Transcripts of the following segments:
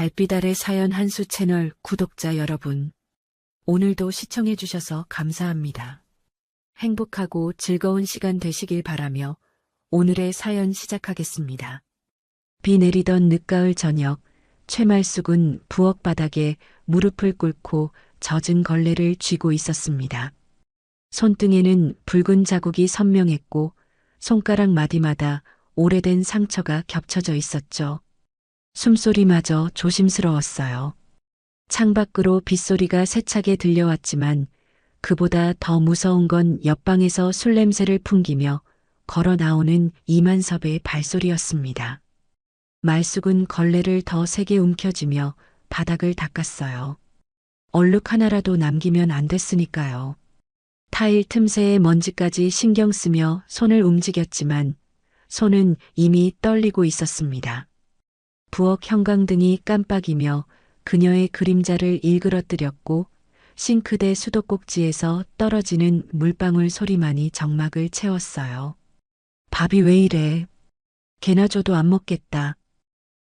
달빛 아래 사연 한수 채널 구독자 여러분, 오늘도 시청해 주셔서 감사합니다. 행복하고 즐거운 시간 되시길 바라며 오늘의 사연 시작하겠습니다. 비 내리던 늦가을 저녁, 최말숙은 부엌 바닥에 무릎을 꿇고 젖은 걸레를 쥐고 있었습니다. 손등에는 붉은 자국이 선명했고 손가락 마디마다 오래된 상처가 겹쳐져 있었죠. 숨소리마저 조심스러웠어요. 창밖으로 빗소리가 세차게 들려왔지만 그보다 더 무서운 건 옆방에서 술 냄새를 풍기며 걸어 나오는 이만섭의 발소리였습니다. 말숙은 걸레를 더 세게 움켜쥐며 바닥을 닦았어요. 얼룩 하나라도 남기면 안 됐으니까요. 타일 틈새에 먼지까지 신경 쓰며 손을 움직였지만 손은 이미 떨리고 있었습니다. 부엌 형광등이 깜빡이며 그녀의 그림자를 일그러뜨렸고 싱크대 수도꼭지에서 떨어지는 물방울 소리만이 정막을 채웠어요. 밥이 왜 이래? 개나 줘도 안 먹겠다.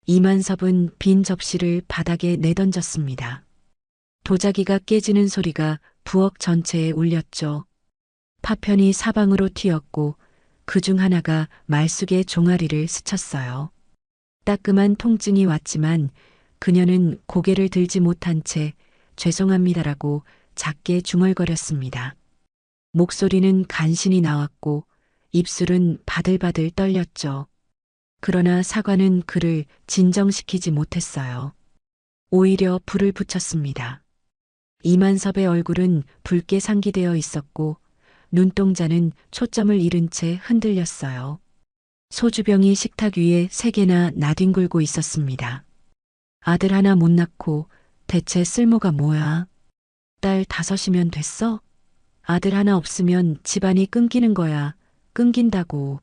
이만섭은 빈 접시를 바닥에 내던졌습니다. 도자기가 깨지는 소리가 부엌 전체에 울렸죠. 파편이 사방으로 튀었고 그중 하나가 말숙의 종아리를 스쳤어요. 따끔한 통증이 왔지만 그녀는 고개를 들지 못한 채 죄송합니다라고 작게 중얼거렸습니다. 목소리는 간신히 나왔고 입술은 바들바들 떨렸죠. 그러나 사과는 그를 진정시키지 못했어요. 오히려 불을 붙였습니다. 이만섭의 얼굴은 붉게 상기되어 있었고 눈동자는 초점을 잃은 채 흔들렸어요. 소주병이 식탁 위에 3개나 나뒹굴고 있었습니다. 아들 하나 못 낳고 대체 쓸모가 뭐야? 딸 5이면 됐어? 아들 하나 없으면 집안이 끊기는 거야. 끊긴다고.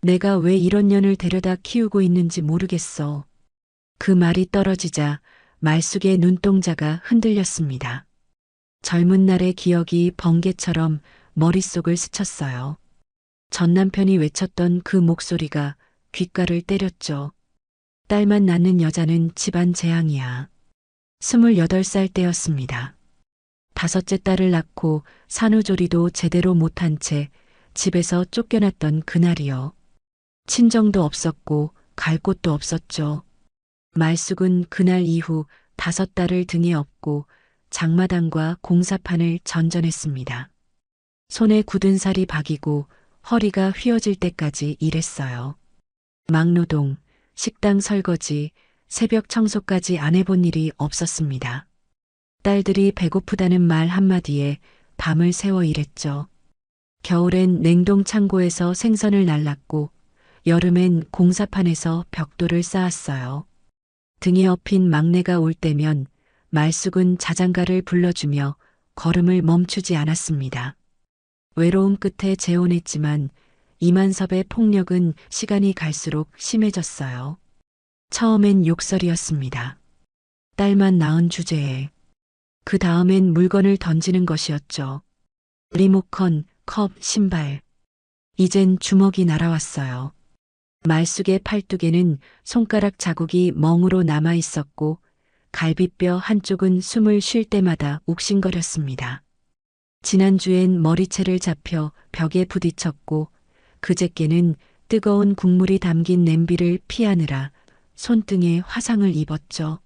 내가 왜 이런 년을 데려다 키우고 있는지 모르겠어. 그 말이 떨어지자 말숙의 눈동자가 흔들렸습니다. 젊은 날의 기억이 번개처럼 머릿속을 스쳤어요. 전 남편이 외쳤던 그 목소리가 귓가를 때렸죠. 딸만 낳는 여자는 집안 재앙이야. 28살 때였습니다. 5째 딸을 낳고 산후조리도 제대로 못한 채 집에서 쫓겨났던 그날이요. 친정도 없었고 갈 곳도 없었죠. 말숙은 그날 이후 5딸을 등에 업고 장마당과 공사판을 전전했습니다. 손에 굳은 살이 박이고 허리가 휘어질 때까지 일했어요. 막노동, 식당 설거지, 새벽 청소까지 안 해본 일이 없었습니다. 딸들이 배고프다는 말 한마디에 밤을 새워 일했죠. 겨울엔 냉동 창고에서 생선을 날랐고 여름엔 공사판에서 벽돌을 쌓았어요. 등에 업힌 막내가 올 때면 말숙은 자장가를 불러주며 걸음을 멈추지 않았습니다. 외로움 끝에 재혼했지만 이만섭의 폭력은 시간이 갈수록 심해졌어요. 처음엔 욕설이었습니다. 딸만 낳은 주제에. 그 다음엔 물건을 던지는 것이었죠. 리모컨, 컵, 신발. 이젠 주먹이 날아왔어요. 말숙의 팔뚝에는 손가락 자국이 멍으로 남아 있었고 갈비뼈 한쪽은 숨을 쉴 때마다 욱신거렸습니다. 지난주엔 머리채를 잡혀 벽에 부딪혔고 그제께는 뜨거운 국물이 담긴 냄비를 피하느라 손등에 화상을 입었죠.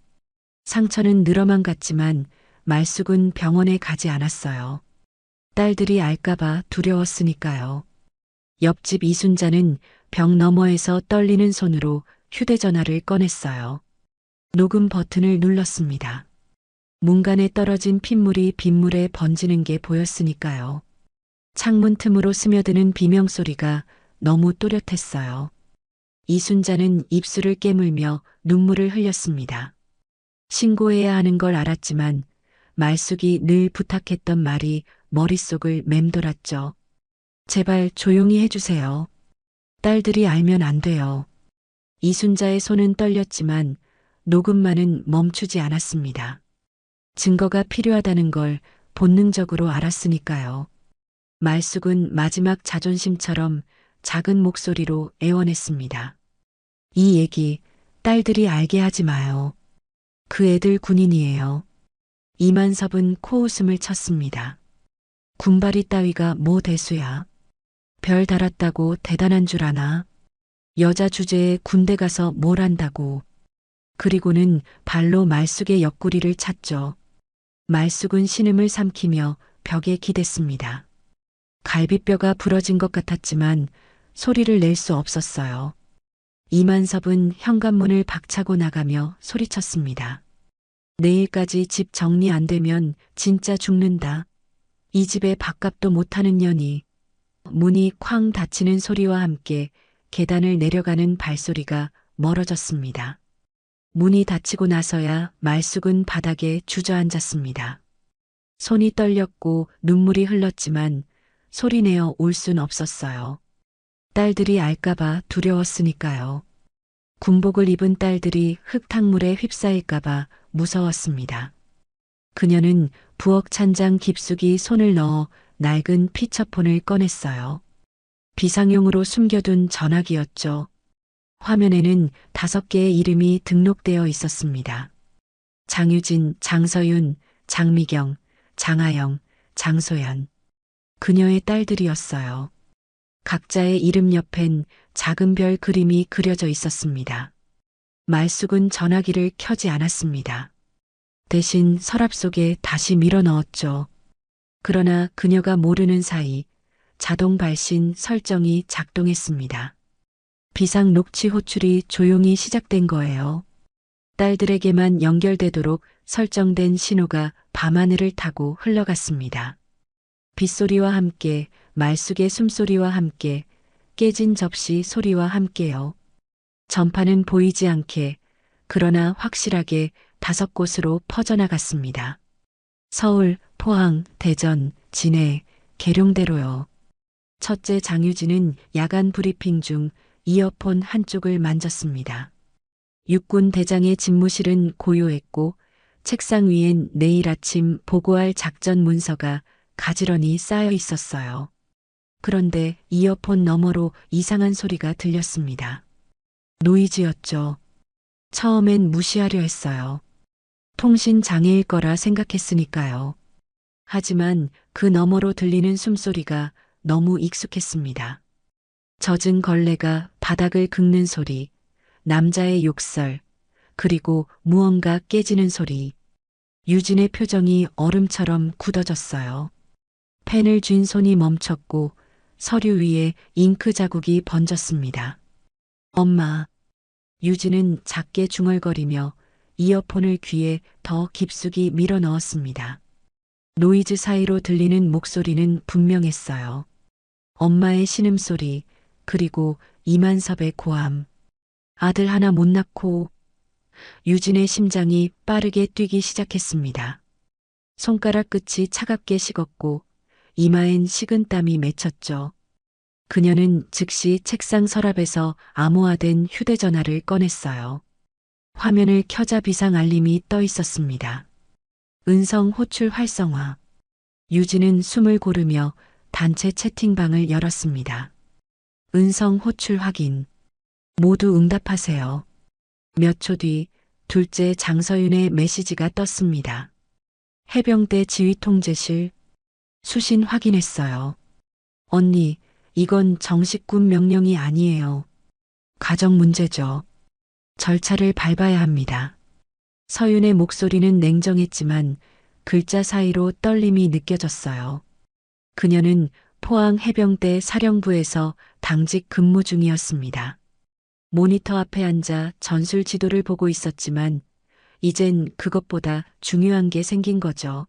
상처는 늘어만 갔지만 말숙은 병원에 가지 않았어요. 딸들이 알까봐 두려웠으니까요. 옆집 이순자는 벽 너머에서 떨리는 손으로 휴대전화를 꺼냈어요. 녹음 버튼을 눌렀습니다. 문간에 떨어진 핏물이 빗물에 번지는 게 보였으니까요. 창문 틈으로 스며드는 비명소리가 너무 또렷했어요. 이순자는 입술을 깨물며 눈물을 흘렸습니다. 신고해야 하는 걸 알았지만 말숙이 늘 부탁했던 말이 머릿속을 맴돌았죠. 제발 조용히 해주세요. 딸들이 알면 안 돼요. 이순자의 손은 떨렸지만 녹음만은 멈추지 않았습니다. 증거가 필요하다는 걸 본능적으로 알았으니까요. 말숙은 마지막 자존심처럼 작은 목소리로 애원했습니다. 이 얘기 딸들이 알게 하지 마요. 그 애들 군인이에요. 이만섭은 코웃음을 쳤습니다. 군발이 따위가 뭐 대수야. 별 달았다고 대단한 줄 아나. 여자 주제에 군대 가서 뭘 한다고. 그리고는 발로 말쑥의 옆구리를 찼죠. 말쑥은 신음을 삼키며 벽에 기댔습니다. 갈비뼈가 부러진 것 같았지만 소리를 낼 수 없었어요. 이만섭은 현관문을 박차고 나가며 소리쳤습니다. 내일까지 집 정리 안 되면 진짜 죽는다. 이 집에 밥값도 못하는 년이. 문이 쾅 닫히는 소리와 함께 계단을 내려가는 발소리가 멀어졌습니다. 문이 닫히고 나서야 말숙은 바닥에 주저앉았습니다. 손이 떨렸고 눈물이 흘렀지만 소리내어 울 순 없었어요. 딸들이 알까봐 두려웠으니까요. 군복을 입은 딸들이 흙탕물에 휩싸일까봐 무서웠습니다. 그녀는 부엌 찬장 깊숙이 손을 넣어 낡은 피처폰을 꺼냈어요. 비상용으로 숨겨둔 전화기였죠. 화면에는 5개의 이름이 등록되어 있었습니다. 장유진, 장서윤, 장미경, 장하영, 장소연. 그녀의 딸들이었어요. 각자의 이름 옆엔 작은 별 그림이 그려져 있었습니다. 말숙은 전화기를 켜지 않았습니다. 대신 서랍 속에 다시 밀어 넣었죠. 그러나 그녀가 모르는 사이 자동 발신 설정이 작동했습니다. 비상 녹취 호출이 조용히 시작된 거예요. 딸들에게만 연결되도록 설정된 신호가 밤하늘을 타고 흘러갔습니다. 빗소리와 함께 말숙의 숨소리와 함께 깨진 접시 소리와 함께요. 전파는 보이지 않게 그러나 확실하게 5곳으로 퍼져나갔습니다. 서울, 포항, 대전, 진해, 계룡대로요. 첫째 장유진은 야간 브리핑 중 이어폰 한쪽을 만졌습니다. 육군 대장의 집무실은 고요했고 책상 위엔 내일 아침 보고할 작전 문서가 가지런히 쌓여 있었어요. 그런데 이어폰 너머로 이상한 소리가 들렸습니다. 노이즈였죠. 처음엔 무시하려 했어요. 통신 장애일 거라 생각했으니까요. 하지만 그 너머로 들리는 숨소리가 너무 익숙했습니다. 젖은 걸레가 바닥을 긁는 소리, 남자의 욕설, 그리고 무언가 깨지는 소리. 유진의 표정이 얼음처럼 굳어졌어요. 펜을 쥔 손이 멈췄고 서류 위에 잉크 자국이 번졌습니다. 엄마. 유진은 작게 중얼거리며 이어폰을 귀에 더 깊숙이 밀어 넣었습니다. 노이즈 사이로 들리는 목소리는 분명했어요. 엄마의 신음소리, 그리고 이만섭의 고함. 아들 하나 못 낳고. 유진의 심장이 빠르게 뛰기 시작했습니다. 손가락 끝이 차갑게 식었고 이마엔 식은땀이 맺혔죠. 그녀는 즉시 책상 서랍에서 암호화된 휴대전화를 꺼냈어요. 화면을 켜자 비상 알림이 떠 있었습니다. 은성 호출 활성화. 유진은 숨을 고르며 단체 채팅방을 열었습니다. 은성 호출 확인. 모두 응답하세요. 몇 초 뒤 둘째 장서윤의 메시지가 떴습니다. 해병대 지휘통제실. 수신 확인했어요. 언니, 이건 정식군 명령이 아니에요. 가정 문제죠. 절차를 밟아야 합니다. 서윤의 목소리는 냉정했지만 글자 사이로 떨림이 느껴졌어요. 그녀는 포항 해병대 사령부에서 당직 근무 중이었습니다. 모니터 앞에 앉아 전술 지도를 보고 있었지만 이젠 그것보다 중요한 게 생긴 거죠.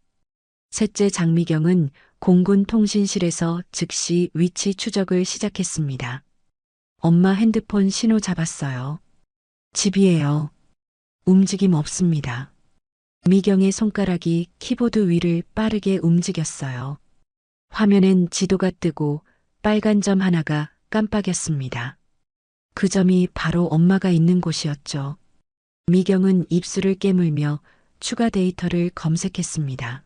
셋째 장미경은 공군 통신실에서 즉시 위치 추적을 시작했습니다. 엄마 핸드폰 신호 잡았어요. 집이에요. 움직임 없습니다. 미경의 손가락이 키보드 위를 빠르게 움직였어요. 화면엔 지도가 뜨고 빨간 점 하나가 깜빡였습니다. 그 점이 바로 엄마가 있는 곳이었죠. 미경은 입술을 깨물며 추가 데이터를 검색했습니다.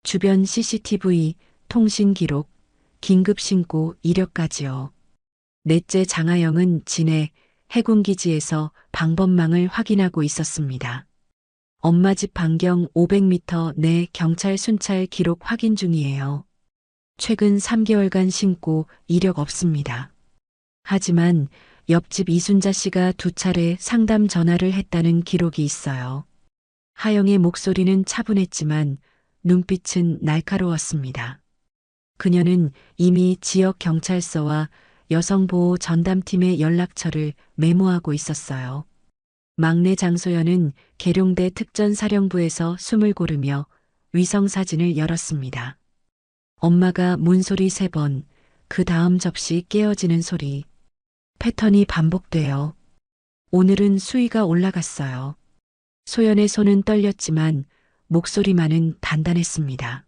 주변 CCTV, 통신 기록, 긴급 신고 이력까지요. 넷째 장하영은 진해 해군기지에서 방범망을 확인하고 있었습니다. 엄마 집 반경 500m 내 경찰 순찰 기록 확인 중이에요. 최근 3개월간 신고 이력 없습니다. 하지만 옆집 이순자 씨가 2차례 상담 전화를 했다는 기록이 있어요. 하영의 목소리는 차분했지만 눈빛은 날카로웠습니다. 그녀는 이미 지역 경찰서와 여성보호 전담팀의 연락처를 메모하고 있었어요. 막내 장소연은 계룡대 특전사령부에서 숨을 고르며 위성사진을 열었습니다. 엄마가 문소리 3번, 그 다음 접시 깨어지는 소리. 패턴이 반복돼요. 오늘은 수위가 올라갔어요. 소연의 손은 떨렸지만 목소리만은 단단했습니다.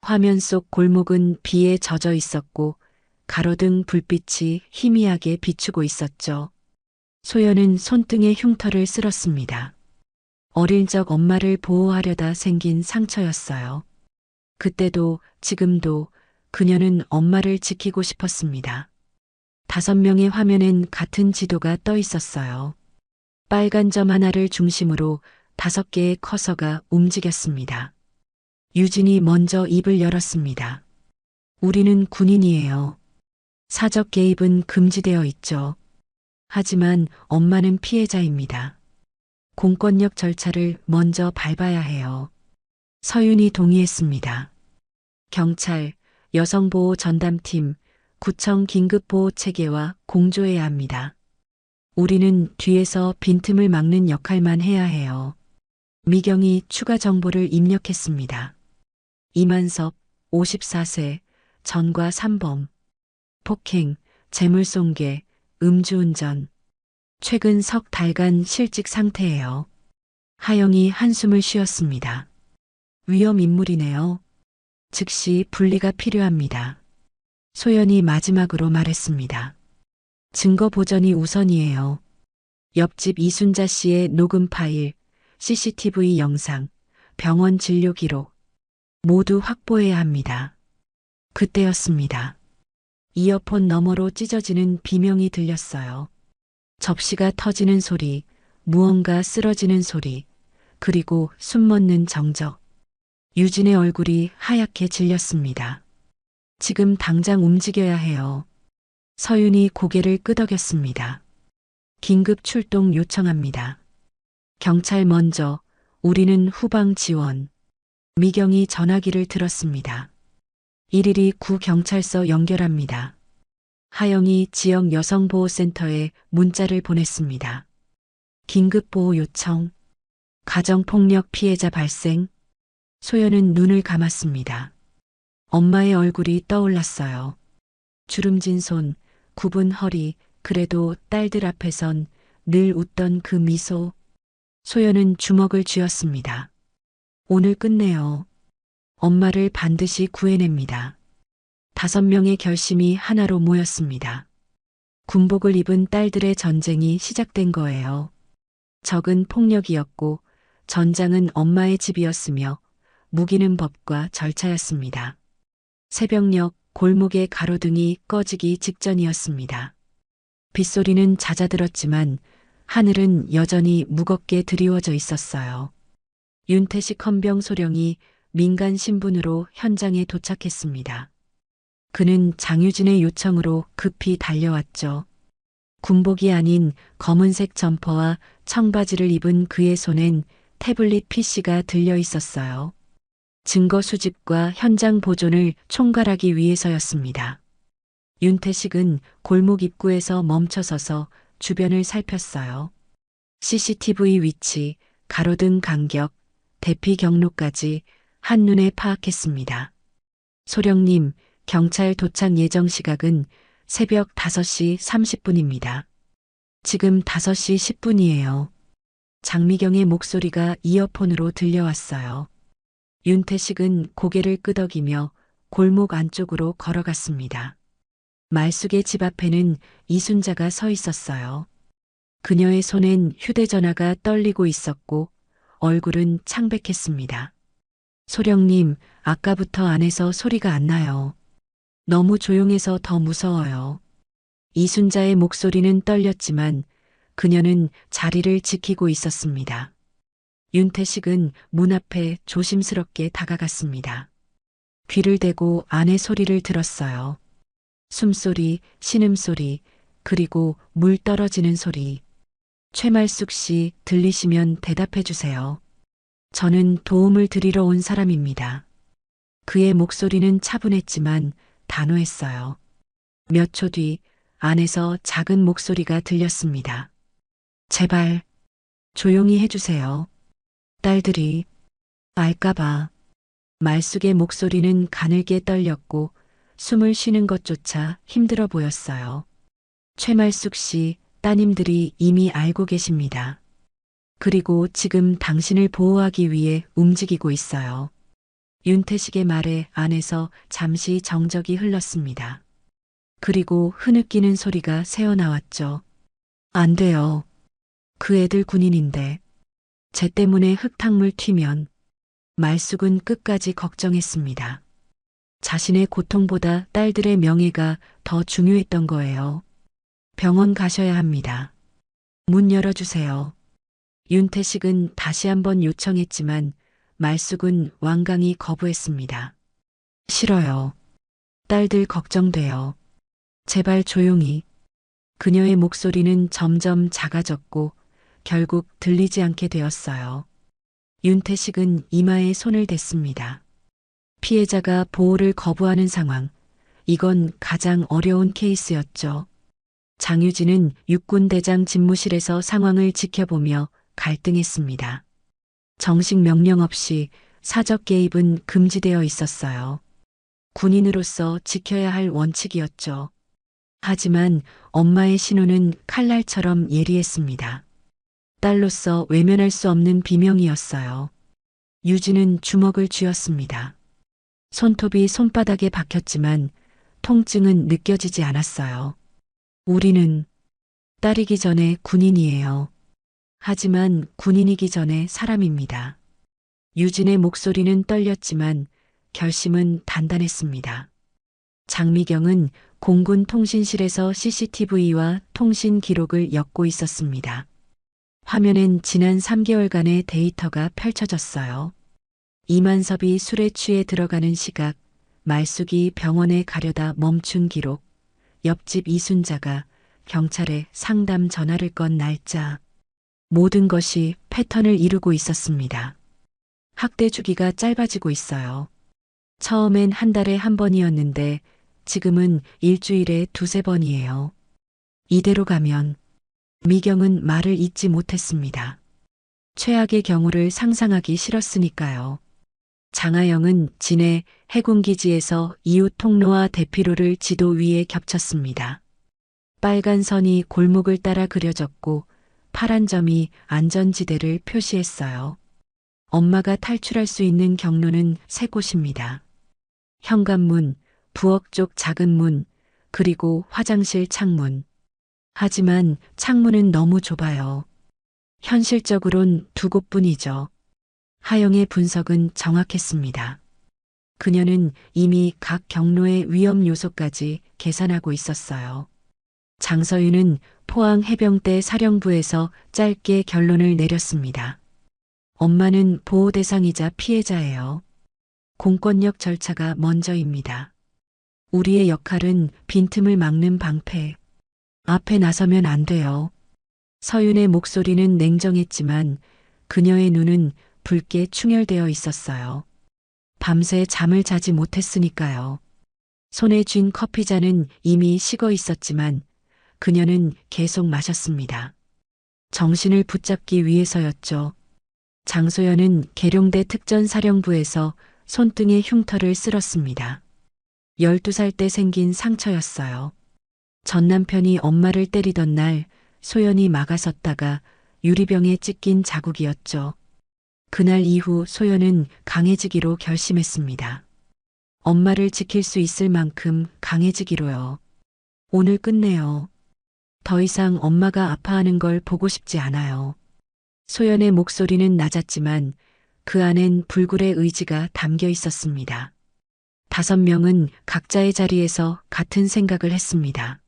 화면 속 골목은 비에 젖어 있었고 가로등 불빛이 희미하게 비추고 있었죠. 소연은 손등에 흉터를 쓸었습니다. 어릴 적 엄마를 보호하려다 생긴 상처였어요. 그때도 지금도 그녀는 엄마를 지키고 싶었습니다. 5명의 화면엔 같은 지도가 떠 있었어요. 빨간 점 하나를 중심으로 5개의 커서가 움직였습니다. 유진이 먼저 입을 열었습니다. 우리는 군인이에요. 사적 개입은 금지되어 있죠. 하지만 엄마는 피해자입니다. 공권력 절차를 먼저 밟아야 해요. 서윤이 동의했습니다. 경찰, 여성보호 전담팀, 구청 긴급보호 체계와 공조해야 합니다. 우리는 뒤에서 빈틈을 막는 역할만 해야 해요. 미경이 추가 정보를 입력했습니다. 이만섭, 54세, 전과 3범, 폭행, 재물손괴, 음주운전. 최근 석 달간 실직 상태예요. 하영이 한숨을 쉬었습니다. 위험 인물이네요. 즉시 분리가 필요합니다. 소연이 마지막으로 말했습니다. 증거 보전이 우선이에요. 옆집 이순자 씨의 녹음 파일, CCTV 영상, 병원 진료 기록 모두 확보해야 합니다. 그때였습니다. 이어폰 너머로 찢어지는 비명이 들렸어요. 접시가 터지는 소리, 무언가 쓰러지는 소리, 그리고 숨먹는 정적. 유진의 얼굴이 하얗게 질렸습니다. 지금 당장 움직여야 해요. 서윤이 고개를 끄덕였습니다. 긴급 출동 요청합니다. 경찰 먼저, 우리는 후방 지원. 미경이 전화기를 들었습니다. 일일이 구경찰서 연결합니다. 하영이 지역 여성보호센터에 문자를 보냈습니다. 긴급보호 요청. 가정폭력 피해자 발생. 소연은 눈을 감았습니다. 엄마의 얼굴이 떠올랐어요. 주름진 손, 굽은 허리, 그래도 딸들 앞에선 늘 웃던 그 미소. 소연은 주먹을 쥐었습니다. 오늘 끝내요. 엄마를 반드시 구해냅니다. 5명의 결심이 하나로 모였습니다. 군복을 입은 딸들의 전쟁이 시작된 거예요. 적은 폭력이었고 전장은 엄마의 집이었으며 무기는 법과 절차였습니다. 새벽녘 골목의 가로등이 꺼지기 직전이었습니다. 빗소리는 잦아들었지만 하늘은 여전히 무겁게 드리워져 있었어요. 윤태식 헌병 소령이 민간 신분으로 현장에 도착했습니다. 그는 장유진의 요청으로 급히 달려왔죠. 군복이 아닌 검은색 점퍼와 청바지를 입은 그의 손엔 태블릿 PC가 들려 있었어요. 증거 수집과 현장 보존을 총괄하기 위해서였습니다. 윤태식은 골목 입구에서 멈춰서서 주변을 살폈어요. CCTV 위치, 가로등 간격, 대피 경로까지 한눈에 파악했습니다. 소령님, 경찰 도착 예정 시각은 새벽 5시 30분입니다. 지금 5시 10분이에요. 장미경의 목소리가 이어폰으로 들려왔어요. 윤태식은 고개를 끄덕이며 골목 안쪽으로 걸어갔습니다. 말숙의 집 앞에는 이순자가 서 있었어요. 그녀의 손엔 휴대전화가 떨리고 있었고 얼굴은 창백했습니다. 소령님, 아까부터 안에서 소리가 안 나요. 너무 조용해서 더 무서워요. 이순자의 목소리는 떨렸지만 그녀는 자리를 지키고 있었습니다. 윤태식은 문 앞에 조심스럽게 다가갔습니다. 귀를 대고 안의 소리를 들었어요. 숨소리, 신음소리, 그리고 물 떨어지는 소리. 최말숙 씨, 들리시면 대답해 주세요. 저는 도움을 드리러 온 사람입니다. 그의 목소리는 차분했지만 단호했어요. 몇 초 뒤 안에서 작은 목소리가 들렸습니다. 제발 조용히 해주세요. 딸들이 알까봐. 말숙의 목소리는 가늘게 떨렸고 숨을 쉬는 것조차 힘들어 보였어요. 최말숙 씨, 따님들이 이미 알고 계십니다. 그리고 지금 당신을 보호하기 위해 움직이고 있어요. 윤태식의 말에 안에서 잠시 정적이 흘렀습니다. 그리고 흐느끼는 소리가 새어나왔죠. 안 돼요. 그 애들 군인인데. 쟤 때문에 흙탕물 튀면. 말숙은 끝까지 걱정했습니다. 자신의 고통보다 딸들의 명예가 더 중요했던 거예요. 병원 가셔야 합니다. 문 열어주세요. 윤태식은 다시 한번 요청했지만 말숙은 완강히 거부했습니다. 싫어요. 딸들 걱정돼요. 제발 조용히. 그녀의 목소리는 점점 작아졌고 결국 들리지 않게 되었어요. 윤태식은 이마에 손을 댔습니다. 피해자가 보호를 거부하는 상황. 이건 가장 어려운 케이스였죠. 장유진은 육군대장 집무실에서 상황을 지켜보며 갈등했습니다. 정식 명령 없이 사적 개입은 금지되어 있었어요. 군인으로서 지켜야 할 원칙이었죠. 하지만 엄마의 신호는 칼날처럼 예리했습니다. 딸로서 외면할 수 없는 비명이었어요. 유진은 주먹을 쥐었습니다. 손톱이 손바닥에 박혔지만 통증은 느껴지지 않았어요. 우리는 딸이기 전에 군인이에요. 하지만 군인이기 전에 사람입니다. 유진의 목소리는 떨렸지만 결심은 단단했습니다. 장미경은 공군 통신실에서 CCTV와 통신 기록을 엮고 있었습니다. 화면엔 지난 3개월간의 데이터가 펼쳐졌어요. 이만섭이 술에 취해 들어가는 시각, 말숙이 병원에 가려다 멈춘 기록, 옆집 이순자가 경찰에 상담 전화를 건 날짜. 모든 것이 패턴을 이루고 있었습니다. 학대 주기가 짧아지고 있어요. 처음엔 한 달에 한 번이었는데 지금은 일주일에 두세 번이에요. 이대로 가면 미경은 말을 잇지 못했습니다. 최악의 경우를 상상하기 싫었으니까요. 장하영은 진해 해군기지에서 이웃 통로와 대피로를 지도 위에 겹쳤습니다. 빨간 선이 골목을 따라 그려졌고 파란 점이 안전지대를 표시했어요. 엄마가 탈출할 수 있는 경로는 세 곳입니다. 현관문, 부엌 쪽 작은 문, 그리고 화장실 창문. 하지만 창문은 너무 좁아요. 현실적으론 두 곳뿐이죠. 하영의 분석은 정확했습니다. 그녀는 이미 각 경로의 위험 요소까지 계산하고 있었어요. 장서윤은 포항 해병대 사령부에서 짧게 결론을 내렸습니다. 엄마는 보호 대상이자 피해자예요. 공권력 절차가 먼저입니다. 우리의 역할은 빈틈을 막는 방패. 앞에 나서면 안 돼요. 서윤의 목소리는 냉정했지만 그녀의 눈은 붉게 충혈되어 있었어요. 밤새 잠을 자지 못했으니까요. 손에 쥔 커피잔은 이미 식어 있었지만 그녀는 계속 마셨습니다. 정신을 붙잡기 위해서였죠. 장소연은 계룡대 특전사령부에서 손등에 흉터를 쓸었습니다. 12살 때 생긴 상처였어요. 전 남편이 엄마를 때리던 날 소연이 막아섰다가 유리병에 찢긴 자국이었죠. 그날 이후 소연은 강해지기로 결심했습니다. 엄마를 지킬 수 있을 만큼 강해지기로요. 오늘 끝내요. 더 이상 엄마가 아파하는 걸 보고 싶지 않아요. 소연의 목소리는 낮았지만 그 안엔 불굴의 의지가 담겨 있었습니다. 5명은 각자의 자리에서 같은 생각을 했습니다.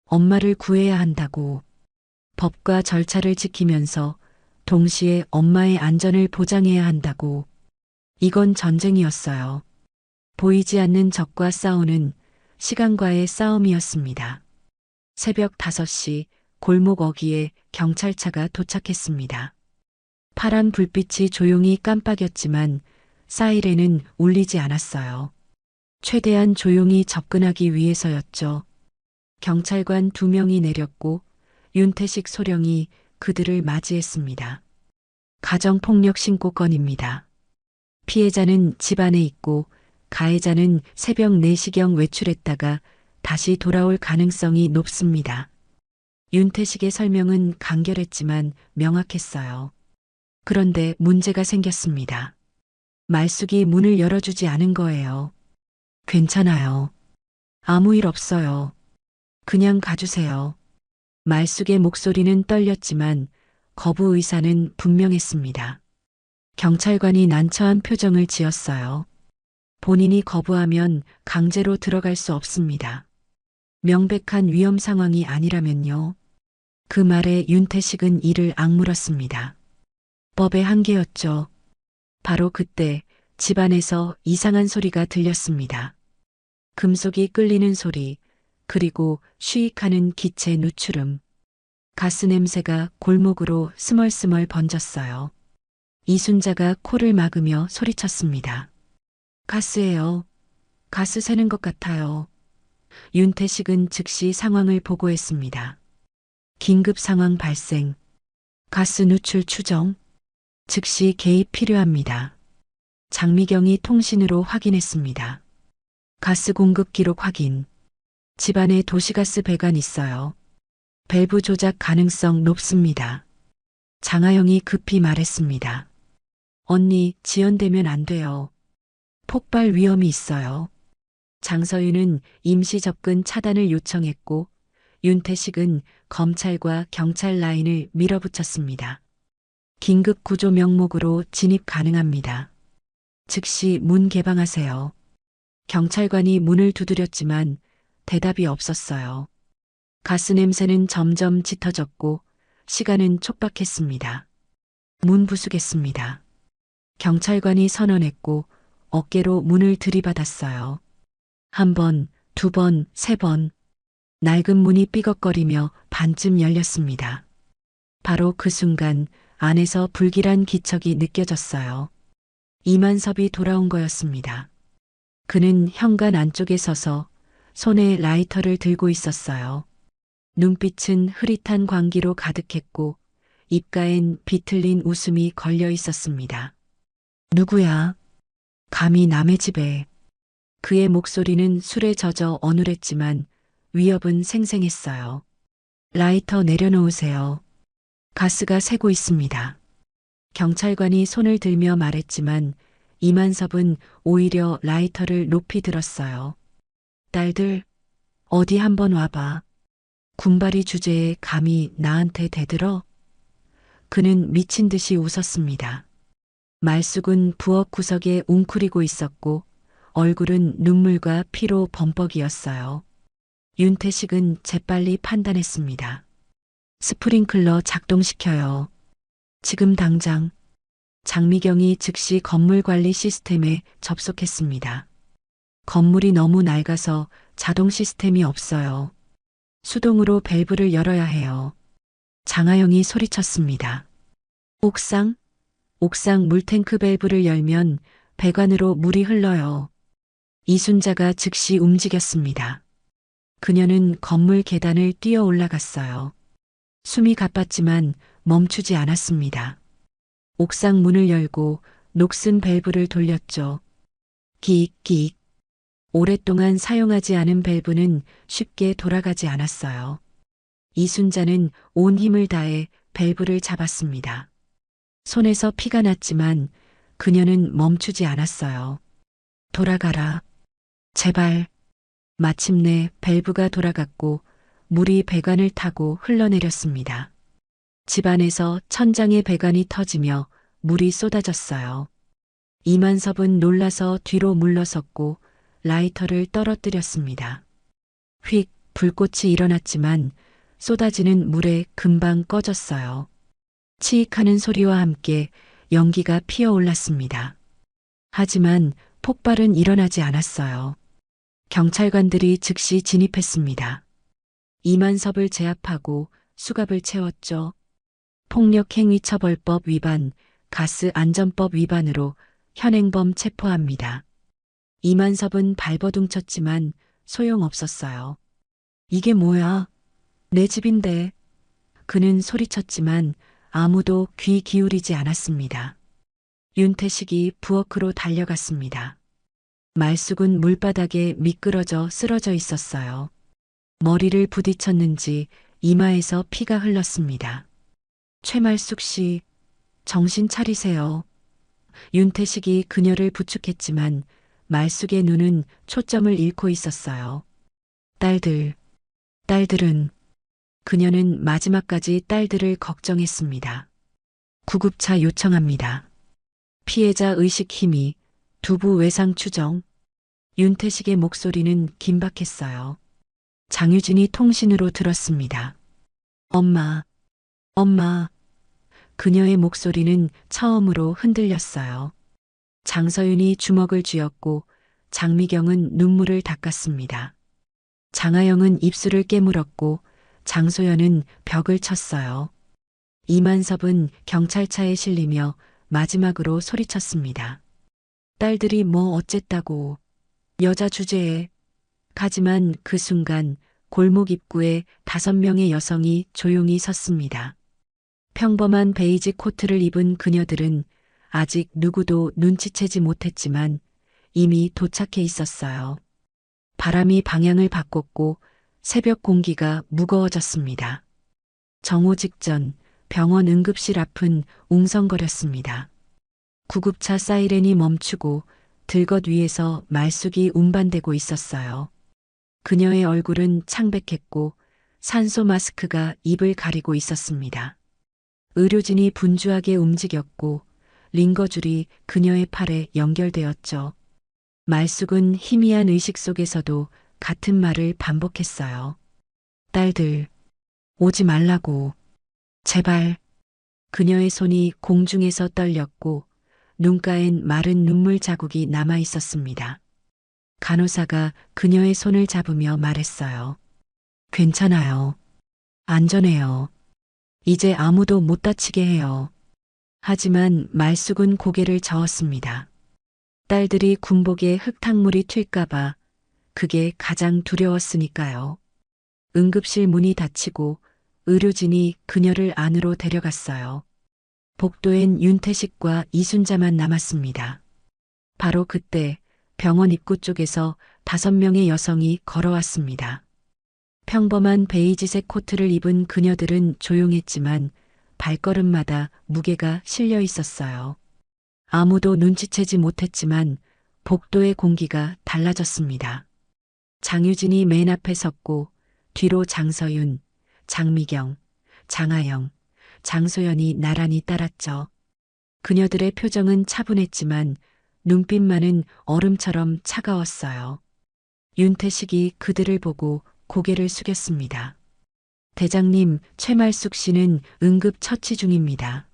엄마를 구해야 한다고. 법과 절차를 지키면서 동시에 엄마의 안전을 보장해야 한다고. 이건 전쟁이었어요. 보이지 않는 적과 싸우는 시간과의 싸움이었습니다. 새벽 5시 골목 어귀에 경찰차가 도착했습니다. 파란 불빛이 조용히 깜빡였지만 사이렌은 울리지 않았어요. 최대한 조용히 접근하기 위해서였죠. 경찰관 2명이 내렸고 윤태식 소령이 그들을 맞이했습니다. 가정폭력 신고 건입니다. 피해자는 집 안에 있고 가해자는 새벽 4시경 외출했다가 다시 돌아올 가능성이 높습니다. 윤태식의 설명은 간결했지만 명확했어요. 그런데 문제가 생겼습니다. 말숙이 문을 열어주지 않은 거예요. 괜찮아요. 아무 일 없어요. 그냥 가주세요. 말숙의 목소리는 떨렸지만 거부 의사는 분명했습니다. 경찰관이 난처한 표정을 지었어요. 본인이 거부하면 강제로 들어갈 수 없습니다. 명백한 위험 상황이 아니라면요. 그 말에 윤태식은 이를 악물었습니다. 법의 한계였죠. 바로 그때 집안에서 이상한 소리가 들렸습니다. 금속이 끌리는 소리, 그리고 쉬익하는 기체 누추름. 가스 냄새가 골목으로 스멀스멀 번졌어요. 이순자가 코를 막으며 소리쳤습니다. 가스예요. 가스 새는 것 같아요. 윤태식은 즉시 상황을 보고했습니다. 긴급 상황 발생. 가스 누출 추정. 즉시 개입 필요합니다. 장미경이 통신으로 확인했습니다. 가스 공급 기록 확인. 집안에 도시가스 배관 있어요. 밸브 조작 가능성 높습니다. 장하영이 급히 말했습니다. 언니, 지연되면 안 돼요. 폭발 위험이 있어요. 장서윤은 임시 접근 차단을 요청했고 윤태식은 검찰과 경찰 라인을 밀어붙였습니다. 긴급 구조 명목으로 진입 가능합니다. 즉시 문 개방하세요. 경찰관이 문을 두드렸지만 대답이 없었어요. 가스 냄새는 점점 짙어졌고 시간은 촉박했습니다. 문 부수겠습니다. 경찰관이 선언했고 어깨로 문을 들이받았어요. 1번, 2번, 3번. 낡은 문이 삐걱거리며 반쯤 열렸습니다. 바로 그 순간 안에서 불길한 기척이 느껴졌어요. 이만섭이 돌아온 거였습니다. 그는 현관 안쪽에 서서 손에 라이터를 들고 있었어요. 눈빛은 흐릿한 광기로 가득했고 입가엔 비틀린 웃음이 걸려 있었습니다. 누구야? 감히 남의 집에. 그의 목소리는 술에 젖어 어눌했지만 위협은 생생했어요. 라이터 내려놓으세요. 가스가 새고 있습니다. 경찰관이 손을 들며 말했지만 이만섭은 오히려 라이터를 높이 들었어요. 딸들, 어디 한번 와봐. 군바리 주제에 감히 나한테 대들어? 그는 미친 듯이 웃었습니다. 말숙은 부엌 구석에 웅크리고 있었고 얼굴은 눈물과 피로 범벅이었어요. 윤태식은 재빨리 판단했습니다. 스프링클러 작동시켜요. 지금 당장. 장미경이 즉시 건물 관리 시스템에 접속했습니다. 건물이 너무 낡아서 자동 시스템이 없어요. 수동으로 밸브를 열어야 해요. 장하영이 소리쳤습니다. 옥상 물탱크 밸브를 열면 배관으로 물이 흘러요. 이순자가 즉시 움직였습니다. 그녀는 건물 계단을 뛰어 올라갔어요. 숨이 가빴지만 멈추지 않았습니다. 옥상 문을 열고 녹슨 밸브를 돌렸죠. 끼익. 오랫동안 사용하지 않은 밸브는 쉽게 돌아가지 않았어요. 이순자는 온 힘을 다해 밸브를 잡았습니다. 손에서 피가 났지만 그녀는 멈추지 않았어요. 돌아가라. 제발. 마침내 밸브가 돌아갔고 물이 배관을 타고 흘러내렸습니다. 집안에서 천장의 배관이 터지며 물이 쏟아졌어요. 이만섭은 놀라서 뒤로 물러섰고 라이터를 떨어뜨렸습니다. 휙 불꽃이 일어났지만 쏟아지는 물에 금방 꺼졌어요. 치익하는 소리와 함께 연기가 피어올랐습니다. 하지만 폭발은 일어나지 않았어요. 경찰관들이 즉시 진입했습니다. 이만섭을 제압하고 수갑을 채웠죠. 폭력행위처벌법 위반, 가스안전법 위반으로 현행범 체포합니다. 이만섭은 발버둥 쳤지만 소용없었어요. 이게 뭐야? 내 집인데. 그는 소리쳤지만 아무도 귀 기울이지 않았습니다. 윤태식이 부엌으로 달려갔습니다. 말숙은 물바닥에 미끄러져 쓰러져 있었어요. 머리를 부딪혔는지 이마에서 피가 흘렀습니다. 최말숙 씨, 정신 차리세요. 윤태식이 그녀를 부축했지만 말숙의 눈은 초점을 잃고 있었어요. 딸들은, 그녀는 마지막까지 딸들을 걱정했습니다. 구급차 요청합니다. 피해자 의식 힘이, 두부 외상 추정. 윤태식의 목소리는 긴박했어요. 장유진이 통신으로 들었습니다. 엄마. 그녀의 목소리는 처음으로 흔들렸어요. 장서윤이 주먹을 쥐었고 장미경은 눈물을 닦았습니다. 장하영은 입술을 깨물었고 장소연은 벽을 쳤어요. 이만섭은 경찰차에 실리며 마지막으로 소리쳤습니다. 딸들이 뭐 어쨌다고. 여자 주제에. 하지만 그 순간 골목 입구에 5명의 여성이 조용히 섰습니다. 평범한 베이지 코트를 입은 그녀들은 아직 누구도 눈치채지 못했지만 이미 도착해 있었어요. 바람이 방향을 바꿨고 새벽 공기가 무거워졌습니다. 정오 직전 병원 응급실 앞은 웅성거렸습니다. 구급차 사이렌이 멈추고 들것 위에서 말숙이 운반되고 있었어요. 그녀의 얼굴은 창백했고 산소 마스크가 입을 가리고 있었습니다. 의료진이 분주하게 움직였고 링거줄이 그녀의 팔에 연결되었죠. 말숙은 희미한 의식 속에서도 같은 말을 반복했어요. 딸들, 오지 말라고. 제발. 그녀의 손이 공중에서 떨렸고 눈가엔 마른 눈물 자국이 남아 있었습니다. 간호사가 그녀의 손을 잡으며 말했어요. 괜찮아요. 안전해요. 이제 아무도 못 다치게 해요. 하지만 말숙은 고개를 저었습니다. 딸들이 군복에 흙탕물이 튈까봐 그게 가장 두려웠으니까요. 응급실 문이 닫히고 의료진이 그녀를 안으로 데려갔어요. 복도엔 윤태식과 이순자만 남았습니다. 바로 그때 병원 입구 쪽에서 5명의 여성이 걸어왔습니다. 평범한 베이지색 코트를 입은 그녀들은 조용했지만 발걸음마다 무게가 실려 있었어요. 아무도 눈치채지 못했지만 복도의 공기가 달라졌습니다. 장유진이 맨 앞에 섰고 뒤로 장서윤, 장미경, 장하영, 장소연이 나란히 따랐죠. 그녀들의 표정은 차분했지만 눈빛만은 얼음처럼 차가웠어요. 윤태식이 그들을 보고 고개를 숙였습니다. 대장님, 최말숙 씨는 응급 처치 중입니다.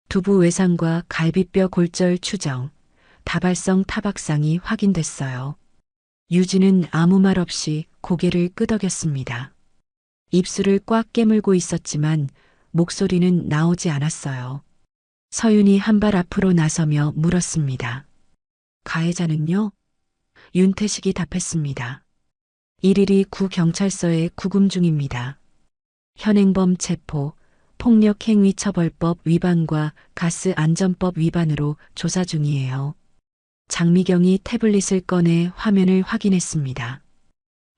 두부 외상과 갈비뼈 골절 추정, 다발성 타박상이 확인됐어요. 유진은 아무 말 없이 고개를 끄덕였습니다. 입술을 꽉 깨물고 있었지만 목소리는 나오지 않았어요. 서윤이 한 발 앞으로 나서며 물었습니다. 가해자는요? 윤태식이 답했습니다. 112 구경찰서에 구금 중입니다. 현행범 체포, 폭력행위처벌법 위반과 가스안전법 위반으로 조사 중이에요. 장미경이 태블릿을 꺼내 화면을 확인했습니다.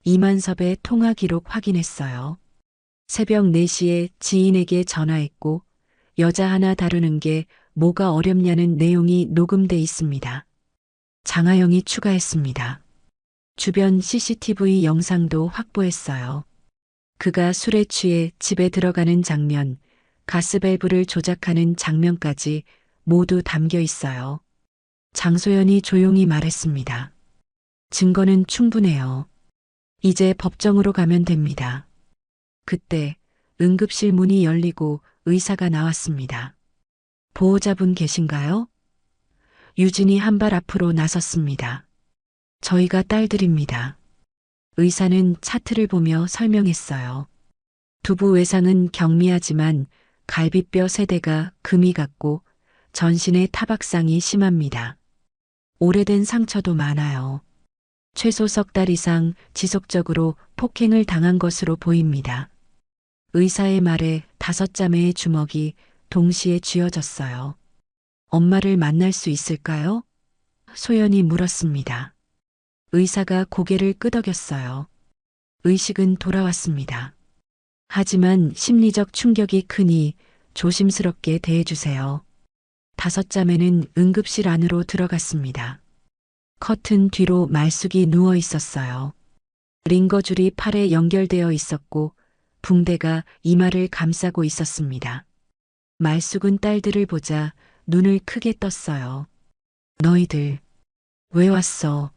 이만섭의 통화 기록 확인했어요. 새벽 4시에 지인에게 전화했고 여자 하나 다루는 게 뭐가 어렵냐는 내용이 녹음돼 있습니다. 장하영이 추가했습니다. 주변 CCTV 영상도 확보했어요. 그가 술에 취해 집에 들어가는 장면, 가스밸브를 조작하는 장면까지 모두 담겨 있어요. 장소연이 조용히 말했습니다. 증거는 충분해요. 이제 법정으로 가면 됩니다. 그때 응급실 문이 열리고 의사가 나왔습니다. 보호자분 계신가요? 유진이 한 발 앞으로 나섰습니다. 저희가 딸들입니다. 의사는 차트를 보며 설명했어요. 두부 외상은 경미하지만 갈비뼈 세대가 금이 같고 전신의 타박상이 심합니다. 오래된 상처도 많아요. 최소 석 달 이상 지속적으로 폭행을 당한 것으로 보입니다. 의사의 말에 5자매의 주먹이 동시에 쥐어졌어요. 엄마를 만날 수 있을까요? 소연이 물었습니다. 의사가 고개를 끄덕였어요. 의식은 돌아왔습니다. 하지만 심리적 충격이 크니 조심스럽게 대해주세요. 5자매는 응급실 안으로 들어갔습니다. 커튼 뒤로 말숙이 누워 있었어요. 링거줄이 팔에 연결되어 있었고 붕대가 이마를 감싸고 있었습니다. 말숙은 딸들을 보자 눈을 크게 떴어요. 너희들, 왜 왔어?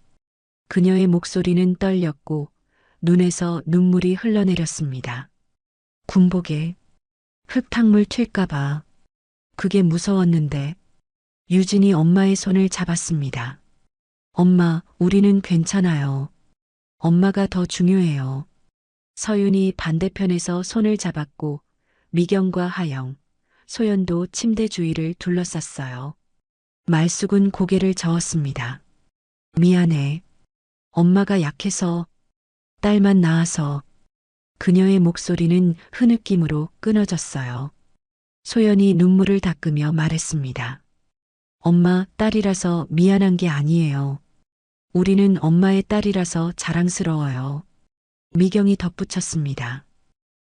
그녀의 목소리는 떨렸고 눈에서 눈물이 흘러내렸습니다. 군복에 흙탕물 튈까봐. 그게 무서웠는데. 유진이 엄마의 손을 잡았습니다. 엄마, 우리는 괜찮아요. 엄마가 더 중요해요. 서윤이 반대편에서 손을 잡았고 미경과 하영, 소연도 침대 주위를 둘러쌌어요. 말숙은 고개를 저었습니다. 미안해. 엄마가 약해서, 딸만 낳아서. 그녀의 목소리는 흐느낌으로 끊어졌어요. 소연이 눈물을 닦으며 말했습니다. 엄마, 딸이라서 미안한 게 아니에요. 우리는 엄마의 딸이라서 자랑스러워요. 미경이 덧붙였습니다.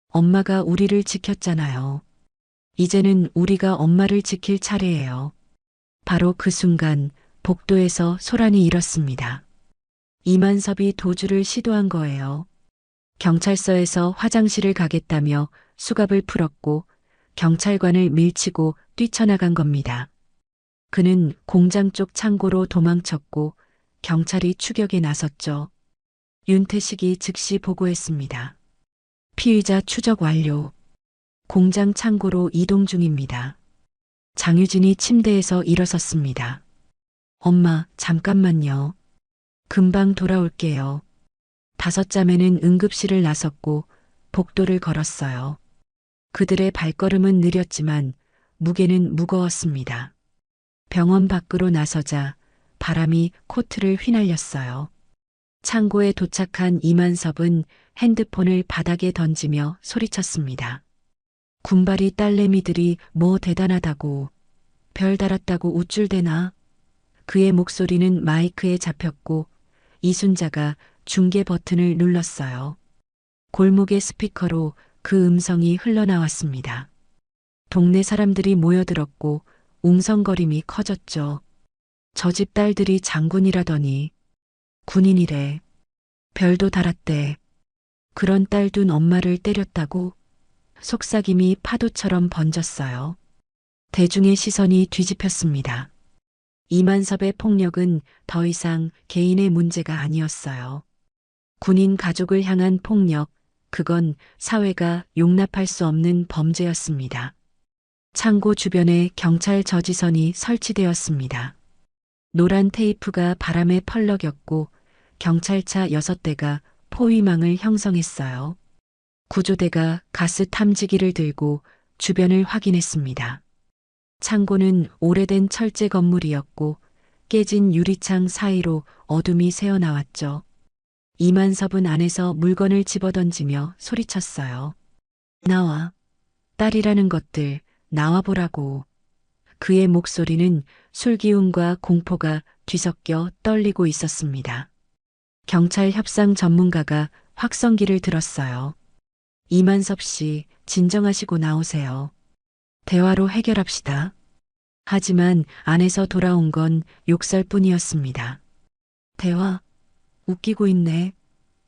엄마가 우리를 지켰잖아요. 이제는 우리가 엄마를 지킬 차례예요. 바로 그 순간 복도에서 소란이 일었습니다. 이만섭이 도주를 시도한 거예요. 경찰서에서 화장실을 가겠다며 수갑을 풀었고 경찰관을 밀치고 뛰쳐나간 겁니다. 그는 공장 쪽 창고로 도망쳤고 경찰이 추격에 나섰죠. 윤태식이 즉시 보고했습니다. 피의자 추적 완료. 공장 창고로 이동 중입니다. 장유진이 침대에서 일어섰습니다. 엄마, 잠깐만요. 금방 돌아올게요. 5자매는 응급실을 나섰고 복도를 걸었어요. 그들의 발걸음은 느렸지만 무게는 무거웠습니다. 병원 밖으로 나서자 바람이 코트를 휘날렸어요. 창고에 도착한 이만섭은 핸드폰을 바닥에 던지며 소리쳤습니다. 군발이 딸내미들이 뭐 대단하다고, 별 달았다고 우쭐대나? 그의 목소리는 마이크에 잡혔고 이순자가 중계 버튼을 눌렀어요. 골목의 스피커로 그 음성이 흘러나왔습니다. 동네 사람들이 모여들었고 웅성거림이 커졌죠. 저 집 딸들이 장군이라더니 군인이래. 별도 달았대. 그런 딸 둔 엄마를 때렸다고? 속삭임이 파도처럼 번졌어요. 대중의 시선이 뒤집혔습니다. 이만섭의 폭력은 더 이상 개인의 문제가 아니었어요. 군인 가족을 향한 폭력, 그건 사회가 용납할 수 없는 범죄였습니다. 창고 주변에 경찰 저지선이 설치되었습니다. 노란 테이프가 바람에 펄럭였고 경찰차 6대가 포위망을 형성했어요. 구조대가 가스 탐지기를 들고 주변을 확인했습니다. 창고는 오래된 철제 건물이었고 깨진 유리창 사이로 어둠이 새어나왔죠. 이만섭은 안에서 물건을 집어던지며 소리쳤어요. 나와. 딸이라는 것들 나와보라고. 그의 목소리는 술기운과 공포가 뒤섞여 떨리고 있었습니다. 경찰 협상 전문가가 확성기를 들었어요. 이만섭 씨, 진정하시고 나오세요. 대화로 해결합시다. 하지만 안에서 돌아온 건 욕설뿐이었습니다. 대화? 웃기고 있네.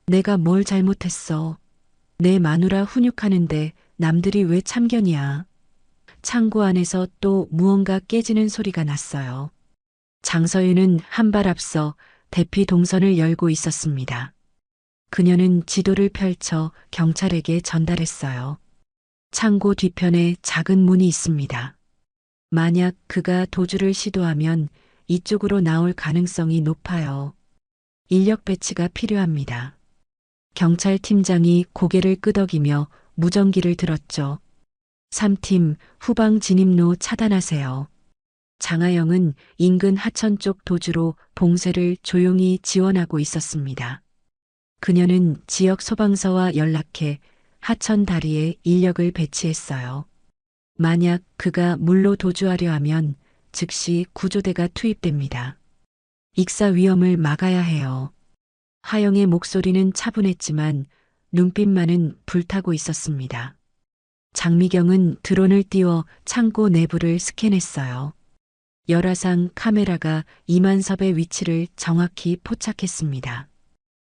내가 뭘 잘못했어. 내 마누라 훈육하는데 남들이 왜 참견이야. 창고 안에서 또 무언가 깨지는 소리가 났어요. 장서윤은 한 발 앞서 대피 동선을 열고 있었습니다. 그녀는 지도를 펼쳐 경찰에게 전달했어요. 창고 뒤편에 작은 문이 있습니다. 만약 그가 도주를 시도하면 이쪽으로 나올 가능성이 높아요. 인력 배치가 필요합니다. 경찰팀장이 고개를 끄덕이며 무전기를 들었죠. 3팀 후방 진입로 차단하세요. 장하영은 인근 하천 쪽 도주로 봉쇄를 조용히 지원하고 있었습니다. 그녀는 지역 소방서와 연락해 하천 다리에 인력을 배치했어요. 만약 그가 물로 도주하려 하면 즉시 구조대가 투입됩니다. 익사 위험을 막아야 해요. 하영의 목소리는 차분했지만 눈빛만은 불타고 있었습니다. 장미경은 드론을 띄워 창고 내부를 스캔했어요. 열화상 카메라가 이만섭의 위치를 정확히 포착했습니다.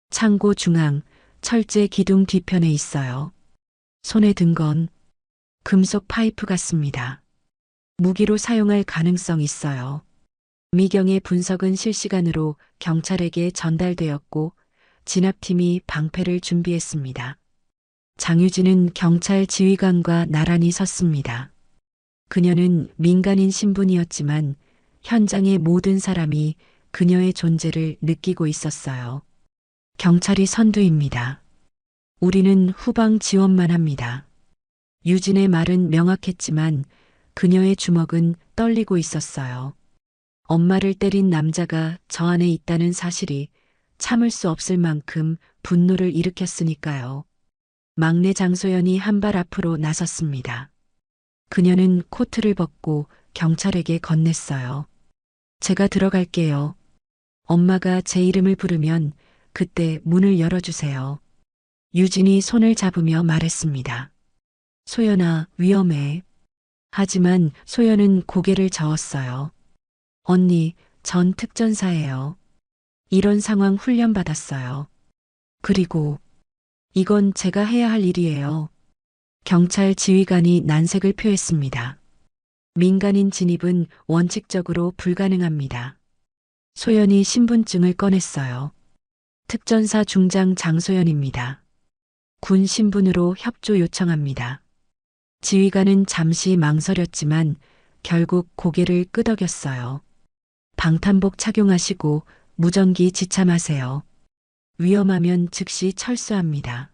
창고 중앙 철제 기둥 뒤편에 있어요. 손에 든 건 금속 파이프 같습니다. 무기로 사용할 가능성 있어요. 미경의 분석은 실시간으로 경찰에게 전달되었고 진압팀이 방패를 준비했습니다. 장유진은 경찰 지휘관과 나란히 섰습니다. 그녀는 민간인 신분이었지만 현장의 모든 사람이 그녀의 존재를 느끼고 있었어요. 경찰이 선두입니다. 우리는 후방 지원만 합니다. 유진의 말은 명확했지만 그녀의 주먹은 떨리고 있었어요. 엄마를 때린 남자가 저 안에 있다는 사실이 참을 수 없을 만큼 분노를 일으켰으니까요. 막내 장소연이 한 발 앞으로 나섰습니다. 그녀는 코트를 벗고 경찰에게 건넸어요. 제가 들어갈게요. 엄마가 제 이름을 부르면 그때 문을 열어주세요. 유진이 손을 잡으며 말했습니다. 소연아, 위험해. 하지만 소연은 고개를 저었어요. 언니, 전 특전사예요. 이런 상황 훈련받았어요. 그리고 이건 제가 해야 할 일이에요. 경찰 지휘관이 난색을 표했습니다. 민간인 진입은 원칙적으로 불가능합니다. 소연이 신분증을 꺼냈어요. 특전사 중장 장소연입니다. 군 신분으로 협조 요청합니다. 지휘관은 잠시 망설였지만 결국 고개를 끄덕였어요. 방탄복 착용하시고 무전기 지참하세요. 위험하면 즉시 철수합니다.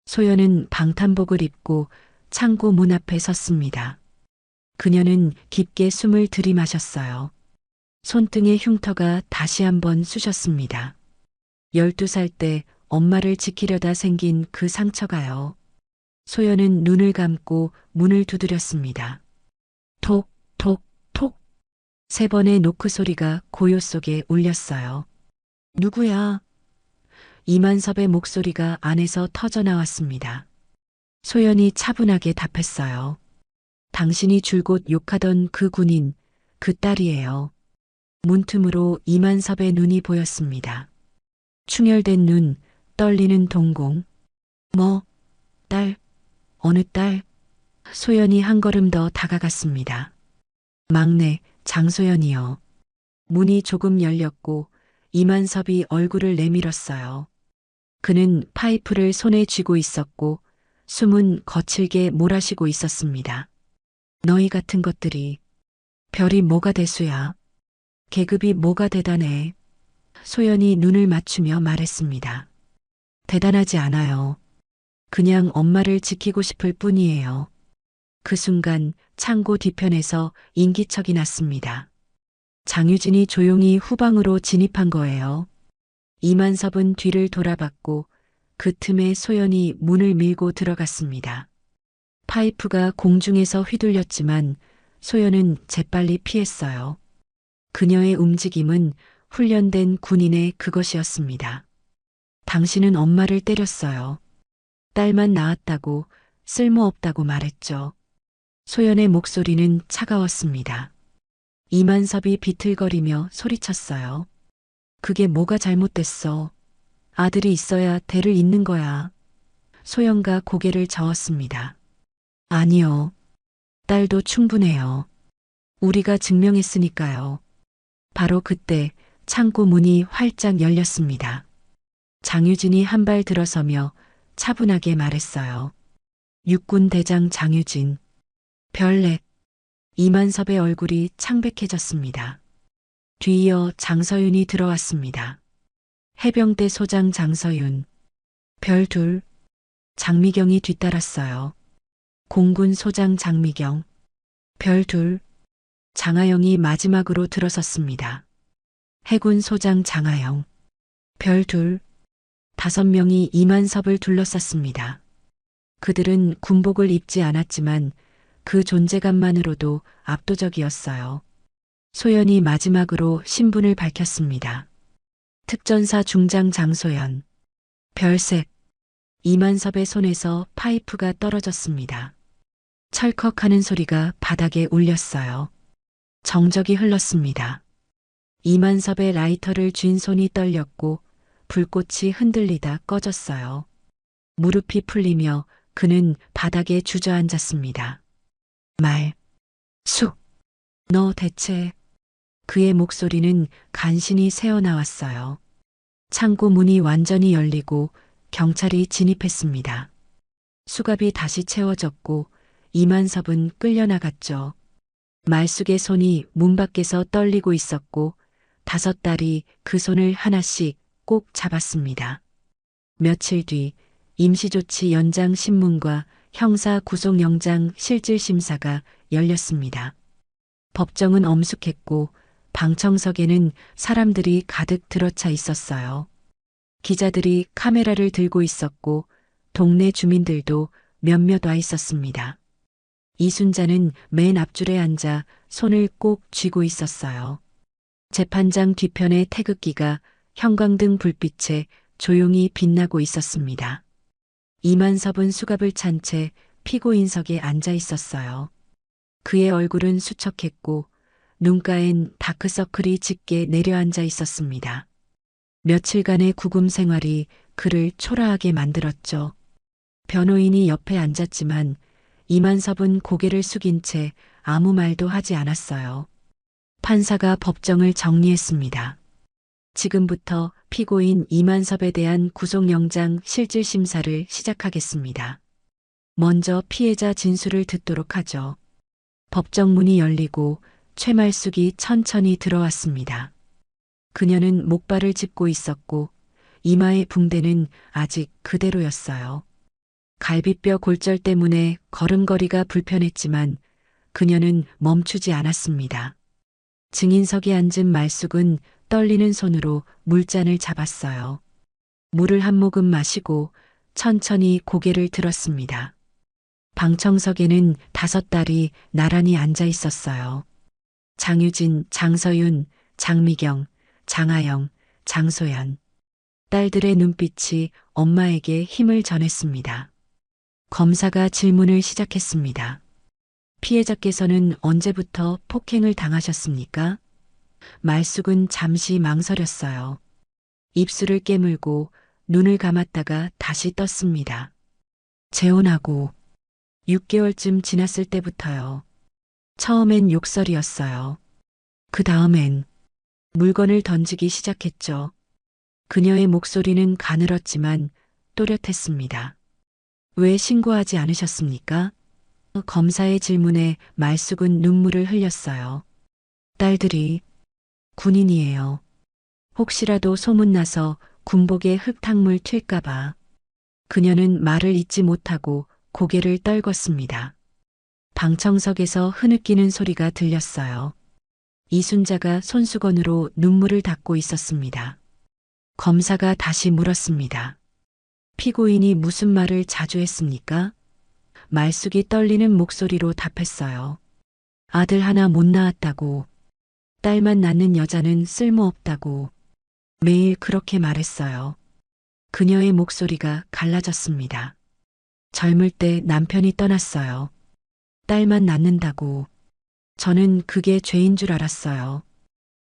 소연은 방탄복을 입고 창고 문 앞에 섰습니다. 그녀는 깊게 숨을 들이마셨어요. 손등의 흉터가 다시 한번 쑤셨습니다. 12살 때 엄마를 지키려다 생긴 그 상처가요. 소연은 눈을 감고 문을 두드렸습니다. 톡, 톡, 톡. 3번의 노크 소리가 고요 속에 울렸어요. 누구야? 이만섭의 목소리가 안에서 터져 나왔습니다. 소연이 차분하게 답했어요. 당신이 줄곧 욕하던 그 군인, 그 딸이에요. 문틈으로 이만섭의 눈이 보였습니다. 충혈된 눈, 떨리는 동공. 뭐, 딸, 어느 딸? 소연이 한 걸음 더 다가갔습니다. 막내, 장소연이요. 문이 조금 열렸고 이만섭이 얼굴을 내밀었어요. 그는 파이프를 손에 쥐고 있었고 숨은 거칠게 몰아쉬고 있었습니다. 너희 같은 것들이 별이 뭐가 대수야. 계급이 뭐가 대단해. 소연이 눈을 맞추며 말했습니다. 대단하지 않아요. 그냥 엄마를 지키고 싶을 뿐이에요. 그 순간 창고 뒤편에서 인기척이 났습니다. 장유진이 조용히 후방으로 진입한 거예요. 이만섭은 뒤를 돌아봤고 그 틈에 소연이 문을 밀고 들어갔습니다. 파이프가 공중에서 휘둘렸지만 소연은 재빨리 피했어요. 그녀의 움직임은 훈련된 군인의 그것이었습니다. 당신은 엄마를 때렸어요. 딸만 낳았다고 쓸모없다고 말했죠. 소연의 목소리는 차가웠습니다. 이만섭이 비틀거리며 소리쳤어요. 그게 뭐가 잘못됐어. 아들이 있어야 대를 잇는 거야. 소연가 고개를 저었습니다. 아니요. 딸도 충분해요. 우리가 증명했으니까요. 바로 그때 창고 문이 활짝 열렸습니다. 장유진이 한 발 들어서며 차분하게 말했어요. 육군 대장 장유진. 별넷. 이만섭의 얼굴이 창백해졌습니다. 뒤이어 장서윤이 들어왔습니다. 해병대 소장 장서윤. 별둘. 장미경이 뒤따랐어요. 공군 소장 장미경. 별둘. 장하영이 마지막으로 들어섰습니다. 해군 소장 장하영. 별둘. 5명이 이만섭을 둘러쌌습니다. 그들은 군복을 입지 않았지만 그 존재감만으로도 압도적이었어요. 소연이 마지막으로 신분을 밝혔습니다. 특전사 중장 장소연. 별셋. 이만섭의 손에서 파이프가 떨어졌습니다. 철컥하는 소리가 바닥에 울렸어요. 정적이 흘렀습니다. 이만섭의 라이터를 쥔 손이 떨렸고 불꽃이 흔들리다 꺼졌어요. 무릎이 풀리며 그는 바닥에 주저앉았습니다. 쑥. 너 대체. 그의 목소리는 간신히 새어나왔어요. 창고 문이 완전히 열리고 경찰이 진입했습니다. 수갑이 다시 채워졌고 이만섭은 끌려나갔죠. 말숙의 손이 문 밖에서 떨리고 있었고 5딸이 그 손을 하나씩 꼭 잡았습니다. 며칠 뒤 임시조치 연장 신문과 형사 구속영장 실질심사가 열렸습니다. 법정은 엄숙했고 방청석에는 사람들이 가득 들어차 있었어요. 기자들이 카메라를 들고 있었고 동네 주민들도 몇몇 와 있었습니다. 이순자는 맨 앞줄에 앉아 손을 꼭 쥐고 있었어요. 재판장 뒤편의 태극기가 형광등 불빛에 조용히 빛나고 있었습니다. 이만섭은 수갑을 찬 채 피고인석에 앉아 있었어요. 그의 얼굴은 수척했고 눈가엔 다크서클이 짙게 내려앉아 있었습니다. 며칠간의 구금 생활이 그를 초라하게 만들었죠. 변호인이 옆에 앉았지만 이만섭은 고개를 숙인 채 아무 말도 하지 않았어요. 판사가 법정을 정리했습니다. 지금부터 피고인 이만섭에 대한 구속영장 실질심사를 시작하겠습니다. 먼저 피해자 진술을 듣도록 하죠. 법정 문이 열리고 최말숙이 천천히 들어왔습니다. 그녀는 목발을 짚고 있었고 이마의 붕대는 아직 그대로였어요. 갈비뼈 골절 때문에 걸음걸이가 불편했지만 그녀는 멈추지 않았습니다. 증인석에 앉은 말숙은 떨리는 손으로 물잔을 잡았어요. 물을 한 모금 마시고 천천히 고개를 들었습니다. 방청석에는 5딸이 나란히 앉아 있었어요. 장유진, 장서윤, 장미경, 장하영, 장소연. 딸들의 눈빛이 엄마에게 힘을 전했습니다. 검사가 질문을 시작했습니다. 피해자께서는 언제부터 폭행을 당하셨습니까? 말숙은 잠시 망설였어요. 입술을 깨물고 눈을 감았다가 다시 떴습니다. 재혼하고 6개월쯤 지났을 때부터요. 처음엔 욕설이었어요. 그 다음엔 물건을 던지기 시작했죠. 그녀의 목소리는 가늘었지만 또렷했습니다. 왜 신고하지 않으셨습니까? 검사의 질문에 말숙은 눈물을 흘렸어요. 딸들이 군인이에요. 혹시라도 소문나서 군복에 흙탕물 튈까봐. 그녀는 말을 잇지 못하고 고개를 떨궜습니다. 방청석에서 흐느끼는 소리가 들렸어요. 이순자가 손수건으로 눈물을 닦고 있었습니다. 검사가 다시 물었습니다. 피고인이 무슨 말을 자주 했습니까? 말숙이 떨리는 목소리로 답했어요. 아들 하나 못 낳았다고. 딸만 낳는 여자는 쓸모없다고. 매일 그렇게 말했어요. 그녀의 목소리가 갈라졌습니다. 젊을 때 남편이 떠났어요. 딸만 낳는다고. 저는 그게 죄인 줄 알았어요.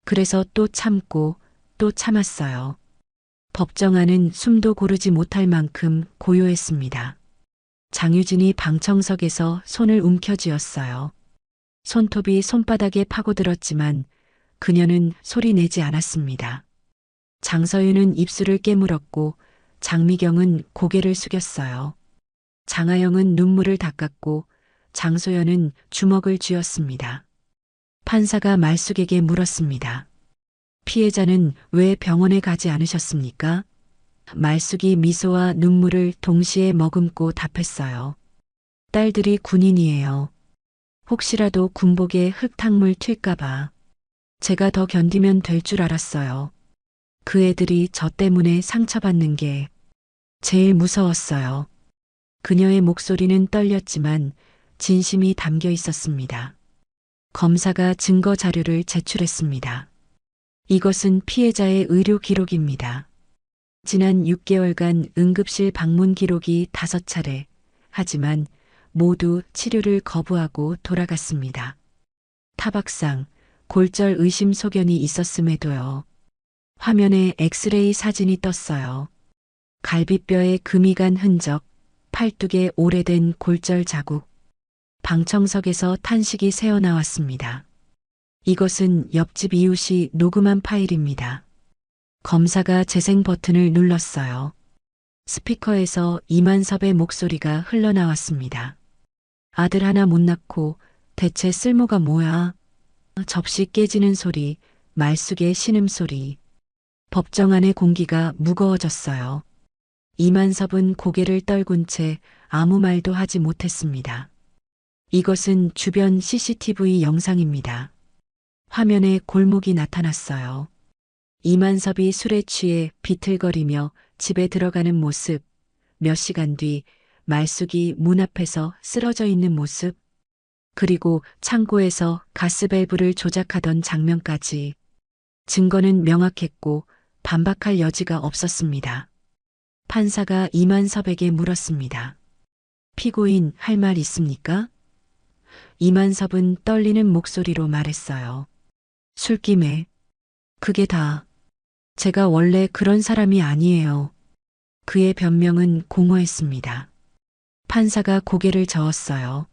그래서 또 참고 또 참았어요. 법정 안은 숨도 고르지 못할 만큼 고요했습니다. 장유진이 방청석에서 손을 움켜쥐었어요. 손톱이 손바닥에 파고들었지만 그녀는 소리 내지 않았습니다. 장서윤은 입술을 깨물었고 장미경은 고개를 숙였어요. 장하영은 눈물을 닦았고 장소연은 주먹을 쥐었습니다. 판사가 말숙에게 물었습니다. 피해자는 왜 병원에 가지 않으셨습니까? 말숙이 미소와 눈물을 동시에 머금고 답했어요. 딸들이 군인이에요. 혹시라도 군복에 흙탕물 튈까봐. 제가 더 견디면 될 줄 알았어요. 그 애들이 저 때문에 상처받는 게 제일 무서웠어요. 그녀의 목소리는 떨렸지만 진심이 담겨 있었습니다. 검사가 증거 자료를 제출했습니다. 이것은 피해자의 의료 기록입니다. 지난 6개월간 응급실 방문 기록이 5차례, 하지만 모두 치료를 거부하고 돌아갔습니다. 타박상, 골절 의심 소견이 있었음에도요. 화면에 엑스레이 사진이 떴어요. 갈비뼈에 금이 간 흔적, 팔뚝에 오래된 골절 자국, 방청석에서 탄식이 새어나왔습니다. 이것은 옆집 이웃이 녹음한 파일입니다. 검사가 재생 버튼을 눌렀어요. 스피커에서 이만섭의 목소리가 흘러나왔습니다. 아들 하나 못 낳고 대체 쓸모가 뭐야? 접시 깨지는 소리, 말숙의 신음소리. 법정 안의 공기가 무거워졌어요. 이만섭은 고개를 떨군 채 아무 말도 하지 못했습니다. 이것은 주변 CCTV 영상입니다. 화면에 골목이 나타났어요. 이만섭이 술에 취해 비틀거리며 집에 들어가는 모습, 몇 시간 뒤 말숙이 문 앞에서 쓰러져 있는 모습, 그리고 창고에서 가스밸브를 조작하던 장면까지. 증거는 명확했고 반박할 여지가 없었습니다. 판사가 이만섭에게 물었습니다. 피고인 할 말 있습니까? 이만섭은 떨리는 목소리로 말했어요. 술김에. 그게 다. 제가 원래 그런 사람이 아니에요. 그의 변명은 공허했습니다. 판사가 고개를 저었어요.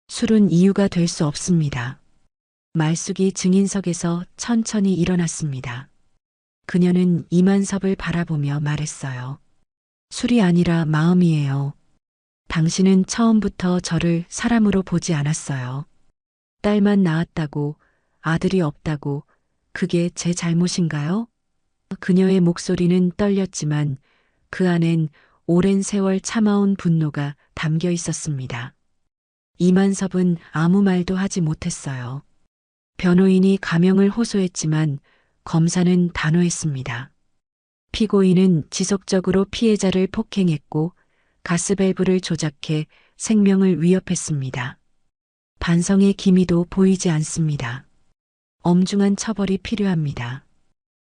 술은 이유가 될 수 없습니다. 말숙이 증인석에서 천천히 일어났습니다. 그녀는 이만섭을 바라보며 말했어요. 술이 아니라 마음이에요. 당신은 처음부터 저를 사람으로 보지 않았어요. 딸만 낳았다고, 아들이 없다고, 그게 제 잘못인가요? 그녀의 목소리는 떨렸지만 그 안엔 오랜 세월 참아온 분노가 담겨 있었습니다. 이만섭은 아무 말도 하지 못했어요. 변호인이 가명을 호소했지만 검사는 단호했습니다. 피고인은 지속적으로 피해자를 폭행했고 가스밸브를 조작해 생명을 위협했습니다. 반성의 기미도 보이지 않습니다. 엄중한 처벌이 필요합니다.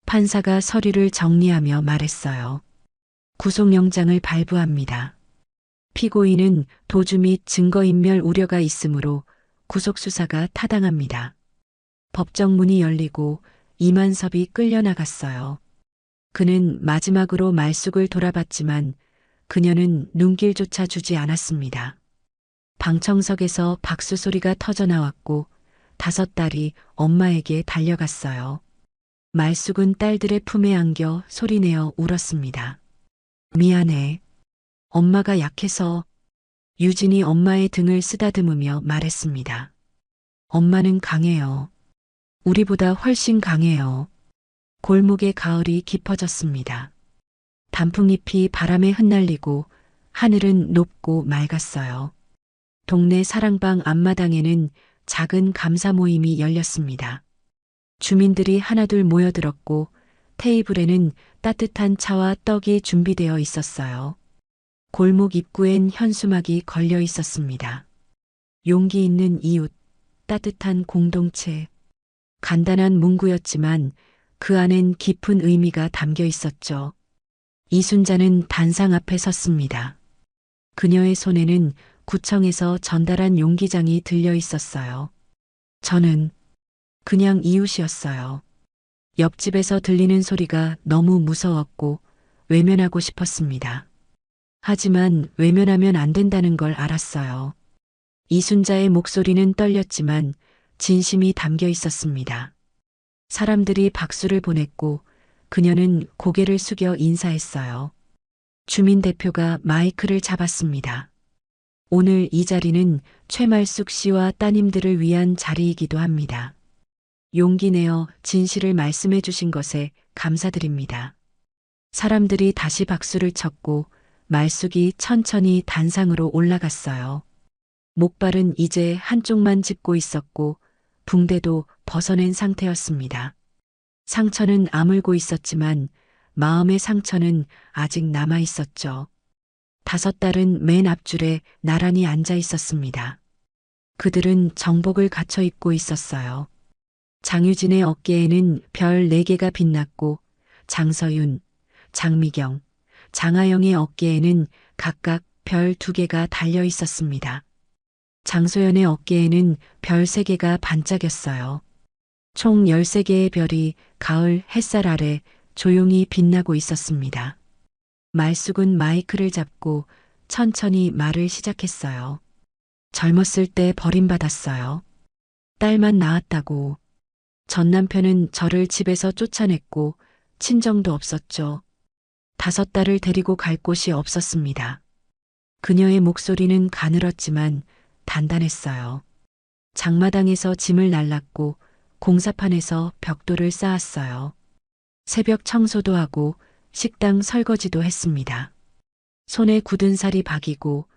판사가 서류를 정리하며 말했어요. 구속영장을 발부합니다. 피고인은 도주 및 증거인멸 우려가 있으므로 구속수사가 타당합니다. 법정 문이 열리고 이만섭이 끌려나갔어요. 그는 마지막으로 말숙을 돌아봤지만 그녀는 눈길조차 주지 않았습니다. 방청석에서 박수 소리가 터져나왔고 5딸이 엄마에게 달려갔어요. 말숙은 딸들의 품에 안겨 소리내어 울었습니다. 미안해. 엄마가 약해서. 유진이 엄마의 등을 쓰다듬으며 말했습니다. 엄마는 강해요. 우리보다 훨씬 강해요. 골목의 가을이 깊어졌습니다. 단풍잎이 바람에 흩날리고 하늘은 높고 맑았어요. 동네 사랑방 앞마당에는 작은 감사 모임이 열렸습니다. 주민들이 하나둘 모여들었고 테이블에는 따뜻한 차와 떡이 준비되어 있었어요. 골목 입구엔 현수막이 걸려 있었습니다. 용기 있는 이웃, 따뜻한 공동체. 간단한 문구였지만 그 안엔 깊은 의미가 담겨 있었죠. 이순자는 단상 앞에 섰습니다. 그녀의 손에는 구청에서 전달한 용기장이 들려 있었어요. 저는 그냥 이웃이었어요. 옆집에서 들리는 소리가 너무 무서웠고 외면하고 싶었습니다. 하지만 외면하면 안 된다는 걸 알았어요. 이순자의 목소리는 떨렸지만 진심이 담겨 있었습니다. 사람들이 박수를 보냈고 그녀는 고개를 숙여 인사했어요. 주민 대표가 마이크를 잡았습니다. 오늘 이 자리는 최말숙 씨와 따님들을 위한 자리이기도 합니다. 용기 내어 진실을 말씀해 주신 것에 감사드립니다. 사람들이 다시 박수를 쳤고 말숙이 천천히 단상으로 올라갔어요. 목발은 이제 한쪽만 짚고 있었고 붕대도 벗어낸 상태였습니다. 상처는 아물고 있었지만 마음의 상처는 아직 남아 있었죠. 5딸은 맨 앞줄에 나란히 앉아 있었습니다. 그들은 정복을 갖춰 입고 있었어요. 장유진의 어깨에는 별 4개가 빛났고 장서윤, 장미경, 장하영의 어깨에는 각각 별 2개가 달려 있었습니다. 장소연의 어깨에는 별 3개가 반짝였어요. 총 13개의 별이 가을 햇살 아래 조용히 빛나고 있었습니다. 말숙은 마이크를 잡고 천천히 말을 시작했어요. 젊었을 때 버림받았어요. 딸만 낳았다고. 전 남편은 저를 집에서 쫓아냈고 친정도 없었죠. 5딸을 데리고 갈 곳이 없었습니다. 그녀의 목소리는 가늘었지만 단단했어요. 장마당에서 짐을 날랐고 공사판에서 벽돌을 쌓았어요. 새벽 청소도 하고 식당 설거지도 했습니다. 손에 굳은 살이 박이고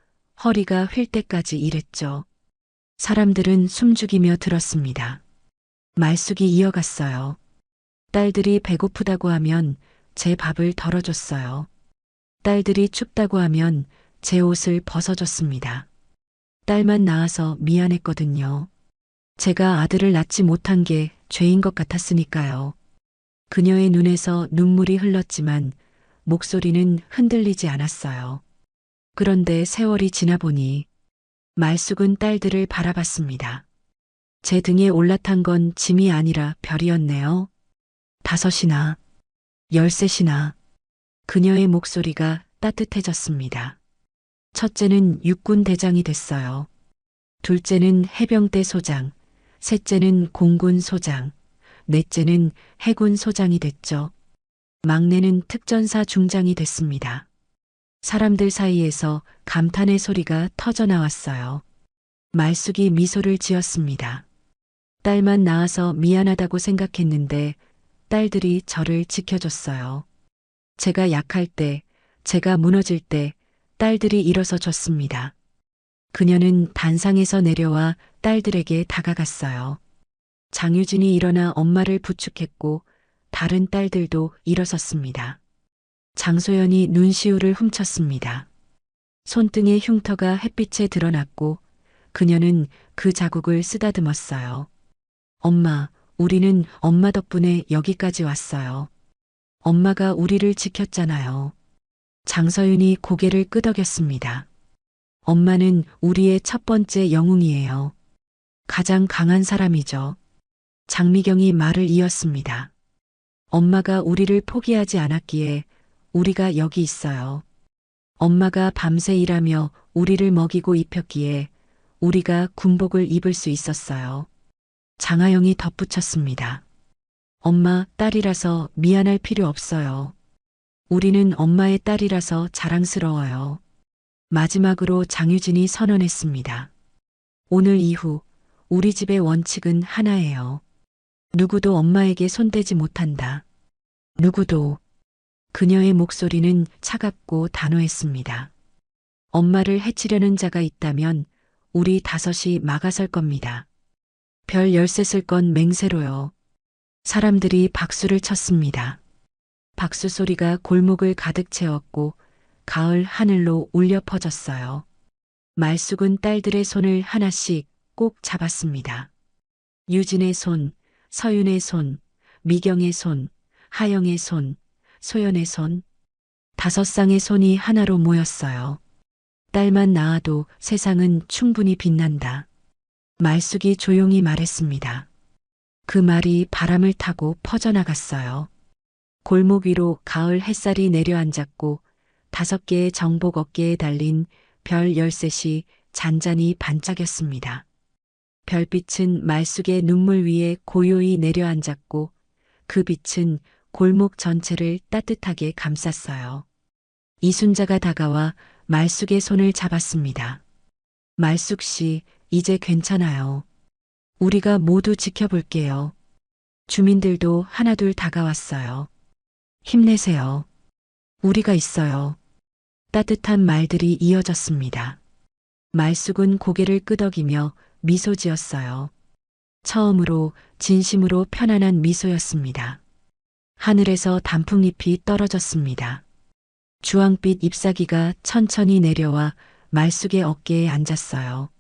허리가 휠 때까지 일했죠. 사람들은 숨죽이며 들었습니다. 말숙이 이어갔어요. 딸들이 배고프다고 하면 제 밥을 덜어줬어요. 딸들이 춥다고 하면 제 옷을 벗어줬습니다. 딸만 낳아서 미안했거든요. 제가 아들을 낳지 못한 게 죄인 것 같았으니까요. 그녀의 눈에서 눈물이 흘렀지만 목소리는 흔들리지 않았어요. 그런데 세월이 지나보니 말숙은 딸들을 바라봤습니다. 제 등에 올라탄 건 짐이 아니라 별이었네요. 5이나, 13이나. 그녀의 목소리가 따뜻해졌습니다. 첫째는 육군 대장이 됐어요. 둘째는 해병대 소장, 셋째는 공군 소장, 넷째는 해군 소장이 됐죠. 막내는 특전사 중장이 됐습니다. 사람들 사이에서 감탄의 소리가 터져 나왔어요. 말숙이 미소를 지었습니다. 딸만 낳아서 미안하다고 생각했는데 딸들이 저를 지켜줬어요. 제가 약할 때, 제가 무너질 때 딸들이 일어서 줬습니다. 그녀는 단상에서 내려와 딸들에게 다가갔어요. 장유진이 일어나 엄마를 부축했고 다른 딸들도 일어섰습니다. 장소연이 눈시울을 훔쳤습니다. 손등의 흉터가 햇빛에 드러났고 그녀는 그 자국을 쓰다듬었어요. 엄마, 우리는 엄마 덕분에 여기까지 왔어요. 엄마가 우리를 지켰잖아요. 장서윤이 고개를 끄덕였습니다. 엄마는 우리의 첫 번째 영웅이에요. 가장 강한 사람이죠. 장미경이 말을 이었습니다. 엄마가 우리를 포기하지 않았기에 우리가 여기 있어요. 엄마가 밤새 일하며 우리를 먹이고 입혔기에 우리가 군복을 입을 수 있었어요. 장하영이 덧붙였습니다. 엄마 딸이라서 미안할 필요 없어요. 우리는 엄마의 딸이라서 자랑스러워요. 마지막으로 장유진이 선언했습니다. 오늘 이후 우리 집의 원칙은 하나예요. 누구도 엄마에게 손대지 못한다. 누구도. 그녀의 목소리는 차갑고 단호했습니다. 엄마를 해치려는 자가 있다면 우리 5이 막아설 겁니다. 별 13 쓸 건 맹세로요. 사람들이 박수를 쳤습니다. 박수 소리가 골목을 가득 채웠고 가을 하늘로 울려 퍼졌어요. 말숙은 딸들의 손을 하나씩 꼭 잡았습니다. 유진의 손, 서윤의 손, 미경의 손, 하영의 손, 소연의 손. 5쌍의 손이 하나로 모였어요. 딸만 낳아도 세상은 충분히 빛난다. 말숙이 조용히 말했습니다. 그 말이 바람을 타고 퍼져나갔어요. 골목 위로 가을 햇살이 내려앉았고 5개의 정복 어깨에 달린 별 13이 잔잔히 반짝였습니다. 별빛은 말숙의 눈물 위에 고요히 내려앉았고 그 빛은 골목 전체를 따뜻하게 감쌌어요. 이순자가 다가와 말숙의 손을 잡았습니다. 말숙 씨, 이제 괜찮아요. 우리가 모두 지켜볼게요. 주민들도 하나둘 다가왔어요. 힘내세요. 우리가 있어요. 따뜻한 말들이 이어졌습니다. 말숙은 고개를 끄덕이며 미소 지었어요. 처음으로 진심으로 편안한 미소였습니다. 하늘에서 단풍잎이 떨어졌습니다. 주황빛 잎사귀가 천천히 내려와 말숙의 어깨에 앉았어요.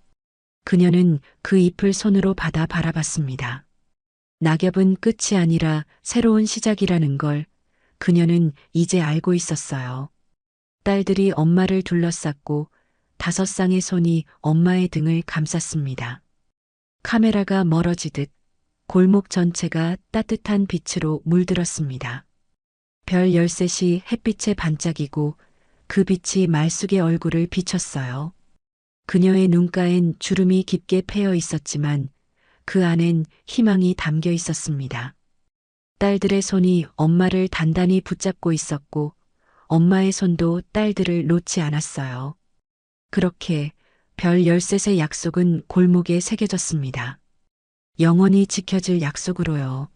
그녀는 그 잎을 손으로 받아 바라봤습니다. 낙엽은 끝이 아니라 새로운 시작이라는 걸 그녀는 이제 알고 있었어요. 딸들이 엄마를 둘러쌌고 5쌍의 손이 엄마의 등을 감쌌습니다. 카메라가 멀어지듯 골목 전체가 따뜻한 빛으로 물들었습니다. 별 13이 햇빛에 반짝이고 그 빛이 말숙의 얼굴을 비췄어요. 그녀의 눈가엔 주름이 깊게 패여 있었지만 그 안엔 희망이 담겨 있었습니다. 딸들의 손이 엄마를 단단히 붙잡고 있었고 엄마의 손도 딸들을 놓지 않았어요. 그렇게 별 13의 약속은 골목에 새겨졌습니다. 영원히 지켜질 약속으로요.